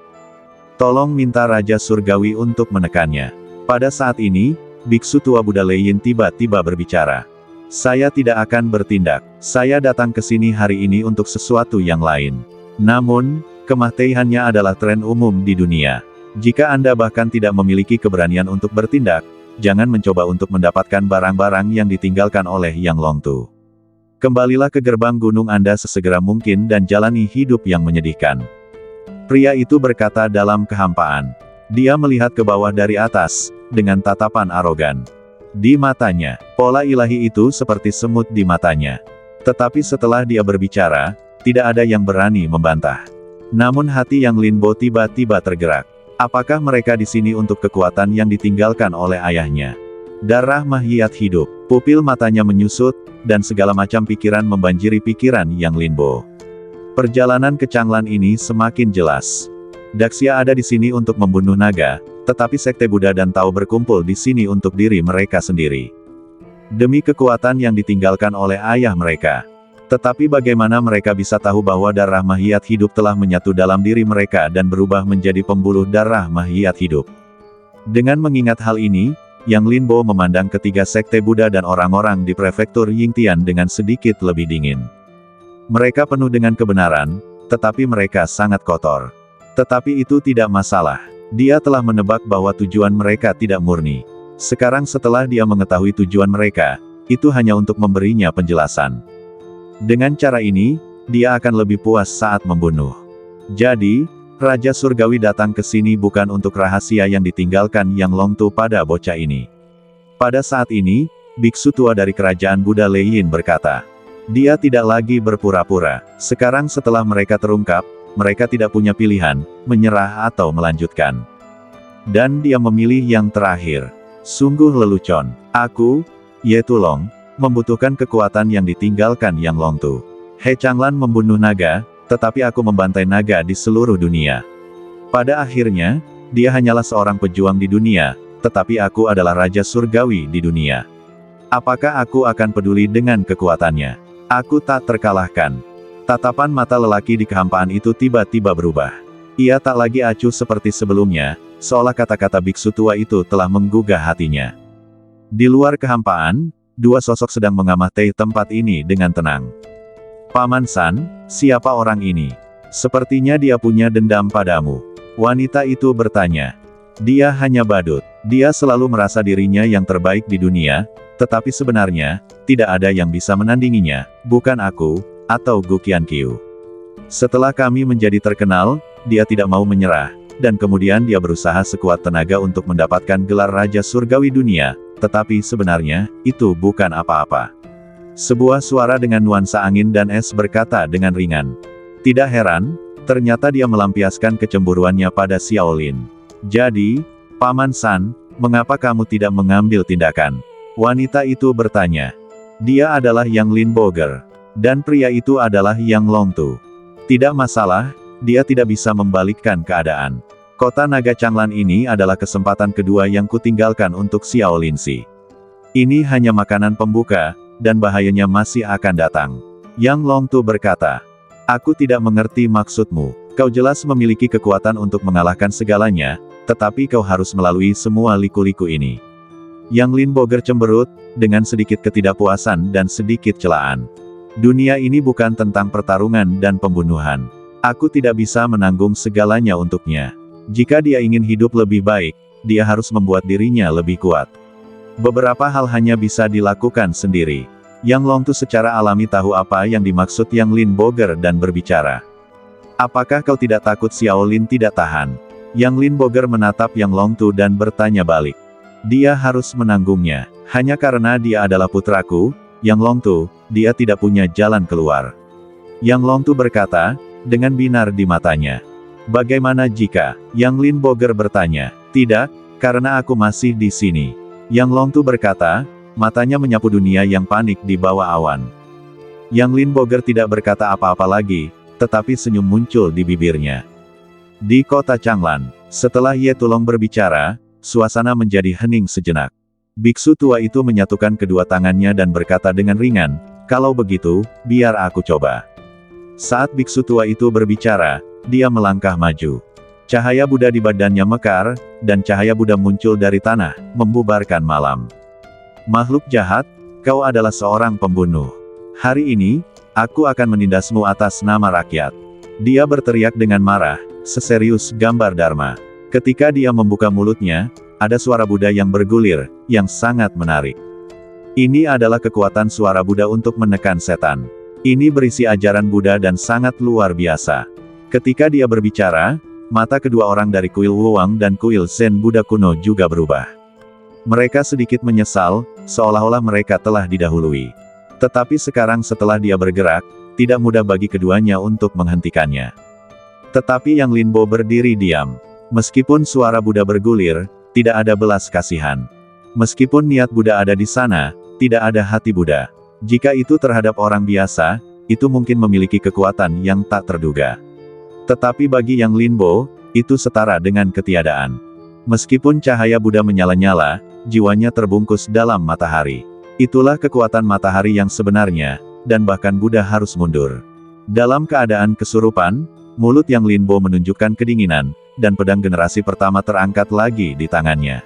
Tolong minta Raja Surgawi untuk menekannya. Pada saat ini, Biksu tua Buddha Leyin tiba-tiba berbicara. Saya tidak akan bertindak. Saya datang ke sini hari ini untuk sesuatu yang lain. Namun, kematiannya adalah tren umum di dunia. Jika Anda bahkan tidak memiliki keberanian untuk bertindak, jangan mencoba untuk mendapatkan barang-barang yang ditinggalkan oleh Yang Longtu. Kembalilah ke gerbang gunung Anda sesegera mungkin dan jalani hidup yang menyedihkan. Pria itu berkata dalam kehampaan. Dia melihat ke bawah dari atas, dengan tatapan arogan. Di matanya, pola ilahi itu seperti semut di matanya. Tetapi setelah dia berbicara, tidak ada yang berani membantah. Namun hati Yang Linbo tiba-tiba tergerak. Apakah mereka di sini untuk kekuatan yang ditinggalkan oleh ayahnya? Darah mahiat hidup. Pupil matanya menyusut, dan segala macam pikiran membanjiri pikiran Yang Linbo. Perjalanan ke Changlan ini semakin jelas. Daxia ada di sini untuk membunuh naga, tetapi sekte Buddha dan Tao berkumpul di sini untuk diri mereka sendiri. Demi kekuatan yang ditinggalkan oleh ayah mereka. Tetapi bagaimana mereka bisa tahu bahwa darah mahiat hidup telah menyatu dalam diri mereka dan berubah menjadi pembuluh darah mahiat hidup? Dengan mengingat hal ini, Yang Linbo memandang ketiga sekte Buddha dan orang-orang di prefektur Yingtian dengan sedikit lebih dingin. Mereka penuh dengan kebenaran, tetapi mereka sangat kotor. Tetapi itu tidak masalah. Dia telah menebak bahwa tujuan mereka tidak murni. Sekarang setelah dia mengetahui tujuan mereka, itu hanya untuk memberinya penjelasan. Dengan cara ini, dia akan lebih puas saat membunuh. Jadi, Raja Surgawi datang ke sini bukan untuk rahasia yang ditinggalkan Yang Longtu pada bocah ini. Pada saat ini, biksu tua dari kerajaan Buddha Lei Yin berkata, dia tidak lagi berpura-pura. Sekarang setelah mereka terungkap, mereka tidak punya pilihan, menyerah atau melanjutkan. Dan dia memilih yang terakhir. Sungguh lelucon. Aku, Ye Tulong, membutuhkan kekuatan yang ditinggalkan Yang Longtu. He Changlan membunuh naga, tetapi aku membantai naga di seluruh dunia. Pada akhirnya, dia hanyalah seorang pejuang di dunia, tetapi aku adalah Raja Surgawi di dunia. Apakah aku akan peduli dengan kekuatannya? Aku tak terkalahkan. Tatapan mata lelaki di kehampaan itu tiba-tiba berubah. Ia tak lagi acuh seperti sebelumnya, seolah kata-kata biksu tua itu telah menggugah hatinya. Di luar kehampaan, dua sosok sedang mengamati tempat ini dengan tenang. Paman San, siapa orang ini? Sepertinya dia punya dendam padamu. Wanita itu bertanya. Dia hanya badut. Dia selalu merasa dirinya yang terbaik di dunia, tetapi sebenarnya, tidak ada yang bisa menandinginya, bukan aku, atau Gu Qianqiu. Setelah kami menjadi terkenal, dia tidak mau menyerah, dan kemudian dia berusaha sekuat tenaga untuk mendapatkan gelar Raja Surgawi dunia, tetapi sebenarnya, itu bukan apa-apa. Sebuah suara dengan nuansa angin dan es berkata dengan ringan. Tidak heran, ternyata dia melampiaskan kecemburuannya pada Xiaolin. Jadi, Paman San, mengapa kamu tidak mengambil tindakan? Wanita itu bertanya. Dia adalah Yang Lin Boger. Dan pria itu adalah Yang Longtu. Tidak masalah, dia tidak bisa membalikkan keadaan. Kota Naga Changlan ini adalah kesempatan kedua yang kutinggalkan untuk Xiaolin Si. Ini hanya makanan pembuka, dan bahayanya masih akan datang. Yang Longtu berkata. Aku tidak mengerti maksudmu. Kau jelas memiliki kekuatan untuk mengalahkan segalanya, tetapi kau harus melalui semua liku-liku ini. Yang Lin Boger cemberut, dengan sedikit ketidakpuasan dan sedikit celaan. Dunia ini bukan tentang pertarungan dan pembunuhan. Aku tidak bisa menanggung segalanya untuknya. Jika dia ingin hidup lebih baik, dia harus membuat dirinya lebih kuat. Beberapa hal hanya bisa dilakukan sendiri. Yang Longtu secara alami tahu apa yang dimaksud Yang Lin Boger dan berbicara. Apakah kau tidak takut Xiaolin tidak tahan? Yang Lin Boger menatap Yang Longtu dan bertanya balik. Dia harus menanggungnya. Hanya karena dia adalah putraku, Yang Longtu, dia tidak punya jalan keluar. Yang Longtu berkata, dengan binar di matanya. Bagaimana jika? Yang Lin Boger bertanya. Tidak, karena aku masih di sini. Yang Longtu berkata, matanya menyapu dunia yang panik di bawah awan. Yang Lin Boger tidak berkata apa-apa lagi, tetapi senyum muncul di bibirnya. Di kota Changlan, setelah Ye Tulong berbicara, suasana menjadi hening sejenak. Biksu tua itu menyatukan kedua tangannya dan berkata dengan ringan, kalau begitu, biar aku coba. Saat biksu tua itu berbicara, dia melangkah maju. Cahaya Buddha di badannya mekar, dan cahaya Buddha muncul dari tanah, membubarkan malam. Makhluk jahat, kau adalah seorang pembunuh. Hari ini, aku akan menindasmu atas nama rakyat. Dia berteriak dengan marah, seserius gambar Dharma. Ketika dia membuka mulutnya, ada suara Buddha yang bergulir, yang sangat menarik. Ini adalah kekuatan suara Buddha untuk menekan setan. Ini berisi ajaran Buddha dan sangat luar biasa. Ketika dia berbicara, mata kedua orang dari kuil Wuwang dan kuil Zen Buddha kuno juga berubah. Mereka sedikit menyesal, seolah-olah mereka telah didahului. Tetapi sekarang setelah dia bergerak, tidak mudah bagi keduanya untuk menghentikannya. Tetapi Yang Lin Bo berdiri diam. Meskipun suara Buddha bergulir, tidak ada belas kasihan. Meskipun niat Buddha ada di sana, tidak ada hati Buddha. Jika itu terhadap orang biasa, itu mungkin memiliki kekuatan yang tak terduga. Tetapi bagi Yang Lin Bo, itu setara dengan ketiadaan. Meskipun cahaya Buddha menyala-nyala, jiwanya terbungkus dalam matahari. Itulah kekuatan matahari yang sebenarnya, dan bahkan Buddha harus mundur. Dalam keadaan kesurupan, mulut Yang Lin Bo menunjukkan kedinginan, dan pedang generasi pertama terangkat lagi di tangannya.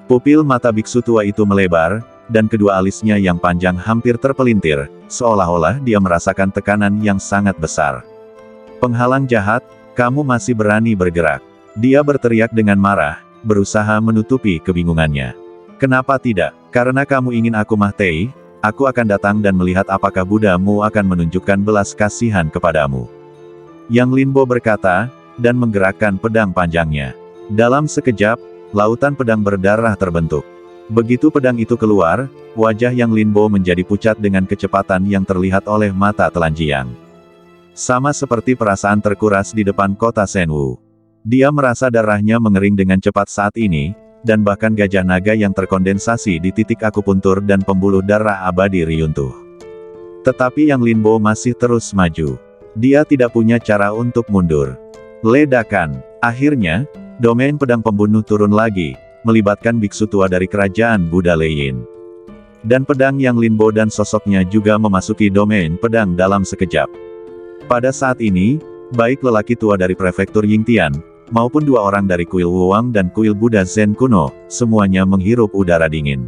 Pupil mata biksu tua itu melebar, dan kedua alisnya yang panjang hampir terpelintir, seolah-olah dia merasakan tekanan yang sangat besar. Penghalang jahat, kamu masih berani bergerak. Dia berteriak dengan marah, berusaha menutupi kebingungannya. Kenapa tidak? Karena kamu ingin aku mati, aku akan datang dan melihat apakah Buddhamu akan menunjukkan belas kasihan kepadamu. Yang Linbo berkata, dan menggerakkan pedang panjangnya. Dalam sekejap, lautan pedang berdarah terbentuk. Begitu pedang itu keluar, wajah Yang Linbo menjadi pucat dengan kecepatan yang terlihat oleh mata telanjang. Sama seperti perasaan terkuras di depan kota Senwu. Dia merasa darahnya mengering dengan cepat saat ini, dan bahkan gajah naga yang terkondensasi di titik akupuntur dan pembuluh darah abadi runtuh. Tetapi Yang Linbo masih terus maju. Dia tidak punya cara untuk mundur. Ledakan. Akhirnya, domain pedang pembunuh turun lagi, melibatkan biksu tua dari kerajaan Buddha Leyin. Dan pedang Yang Linbo dan sosoknya juga memasuki domain pedang dalam sekejap. Pada saat ini, baik lelaki tua dari prefektur Yingtian, maupun dua orang dari kuil Wuwang dan kuil Buddha Zen kuno, semuanya menghirup udara dingin.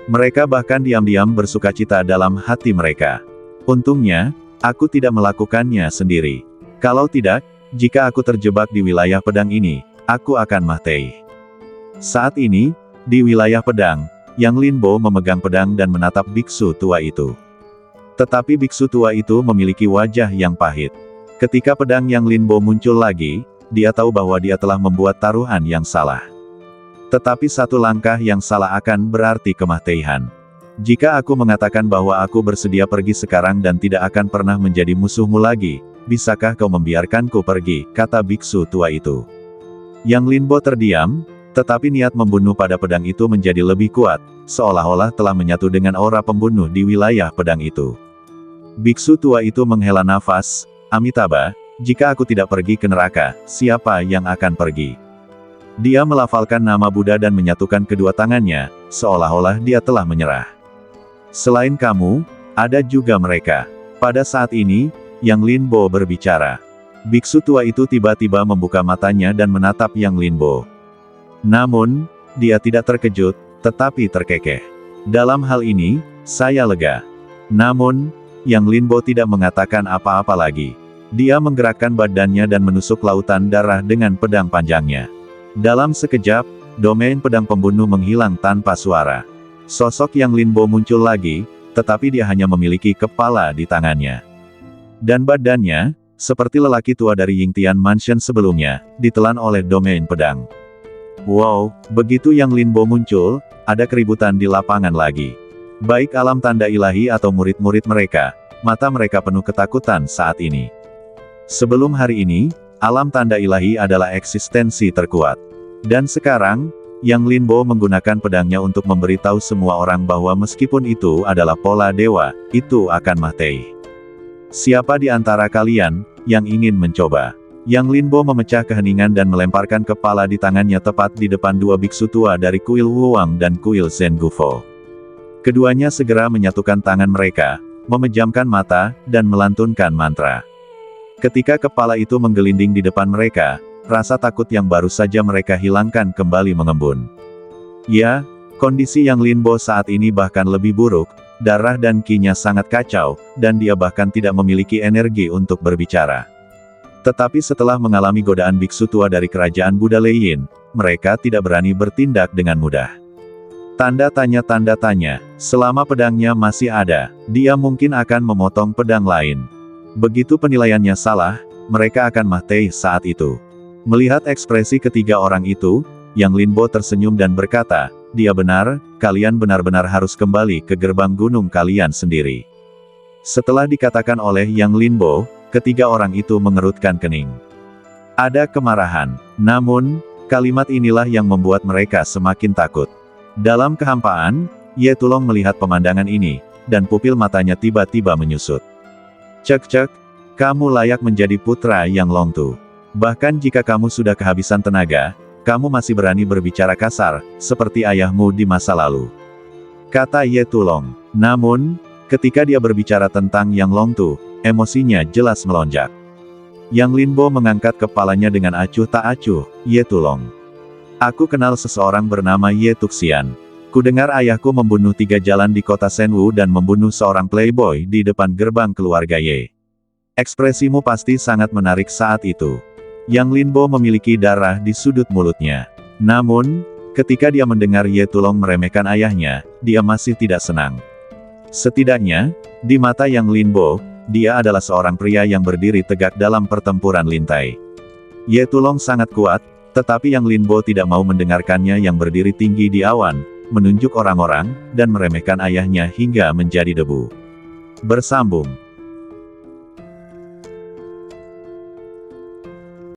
Mereka bahkan diam-diam bersukacita dalam hati mereka. Untungnya, aku tidak melakukannya sendiri. Kalau tidak, jika aku terjebak di wilayah pedang ini, aku akan mati. Saat ini, di wilayah pedang, Yang Linbo memegang pedang dan menatap biksu tua itu. Tetapi biksu tua itu memiliki wajah yang pahit. Ketika pedang Yang Linbo muncul lagi, dia tahu bahwa dia telah membuat taruhan yang salah. Tetapi satu langkah yang salah akan berarti kematian. Jika aku mengatakan bahwa aku bersedia pergi sekarang dan tidak akan pernah menjadi musuhmu lagi, bisakah kau membiarkanku pergi, kata biksu tua itu. Yang Linbo terdiam, tetapi niat membunuh pada pedang itu menjadi lebih kuat, seolah-olah telah menyatu dengan aura pembunuh di wilayah pedang itu. Biksu tua itu menghela nafas, Amitabha, jika aku tidak pergi ke neraka, siapa yang akan pergi? Dia melafalkan nama Buddha dan menyatukan kedua tangannya, seolah-olah dia telah menyerah. Selain kamu, ada juga mereka. Pada saat ini, Yang Linbo berbicara. Biksu tua itu tiba-tiba membuka matanya dan menatap Yang Linbo. Namun, dia tidak terkejut, tetapi terkekeh. Dalam hal ini, saya lega. Namun, Yang Linbo tidak mengatakan apa-apa lagi. Dia menggerakkan badannya dan menusuk lautan darah dengan pedang panjangnya. Dalam sekejap, domain pedang pembunuh menghilang tanpa suara. Sosok Yang Linbo muncul lagi, tetapi dia hanya memiliki kepala di tangannya. Dan badannya, seperti lelaki tua dari Yingtian Mansion sebelumnya, ditelan oleh domain pedang. Wow, begitu Yang Linbo muncul, ada keributan di lapangan lagi. Baik alam tanda ilahi atau murid-murid mereka, mata mereka penuh ketakutan saat ini. Sebelum hari ini, alam tanda ilahi adalah eksistensi terkuat. Dan sekarang, Yang Linbo menggunakan pedangnya untuk memberitahu semua orang bahwa meskipun itu adalah pola dewa, itu akan mati. Siapa di antara kalian yang ingin mencoba? Yang Linbo memecah keheningan dan melemparkan kepala di tangannya tepat di depan dua biksu tua dari kuil Wuwang dan kuil Zen Gufo. Keduanya segera menyatukan tangan mereka, memejamkan mata, dan melantunkan mantra. Ketika kepala itu menggelinding di depan mereka, rasa takut yang baru saja mereka hilangkan kembali mengembun. Ya, kondisi Yang Linbo saat ini bahkan lebih buruk, darah dan ki-nya sangat kacau, dan dia bahkan tidak memiliki energi untuk berbicara. Tetapi setelah mengalami godaan biksu tua dari kerajaan Buddha Leyin, mereka tidak berani bertindak dengan mudah. Tanda tanya, selama pedangnya masih ada, dia mungkin akan memotong pedang lain. Begitu penilaiannya salah, mereka akan mati saat itu. Melihat ekspresi ketiga orang itu, Yang Linbo tersenyum dan berkata, dia benar, kalian benar-benar harus kembali ke gerbang gunung kalian sendiri. Setelah dikatakan oleh Yang Linbo, ketiga orang itu mengerutkan kening. Ada kemarahan, namun, kalimat inilah yang membuat mereka semakin takut. Dalam kehampaan, Ye Tulong melihat pemandangan ini, dan pupil matanya tiba-tiba menyusut. Cek, kamu layak menjadi putra Yang Longtu. Bahkan jika kamu sudah kehabisan tenaga, kamu masih berani berbicara kasar, seperti ayahmu di masa lalu. Kata Ye Tulong. Namun, ketika dia berbicara tentang Yang Longtu, emosinya jelas melonjak. Yang Linbo mengangkat kepalanya dengan acuh tak acuh, Ye Tulong. Aku kenal seseorang bernama Ye Tuxian. Kudengar ayahku membunuh 3 jalan di kota Senwu dan membunuh seorang playboy di depan gerbang keluarga Ye. Ekspresimu pasti sangat menarik saat itu. Yang Linbo memiliki darah di sudut mulutnya. Namun, Ketika dia mendengar Ye Tulong meremehkan ayahnya, dia masih tidak senang. Setidaknya, di mata Yang Linbo, dia adalah seorang pria yang berdiri tegak dalam pertempuran lintai. Ye Tulong sangat kuat, tetapi Yang Linbo tidak mau mendengarkannya yang berdiri tinggi di awan, menunjuk orang-orang, dan meremehkan ayahnya hingga menjadi debu. Bersambung.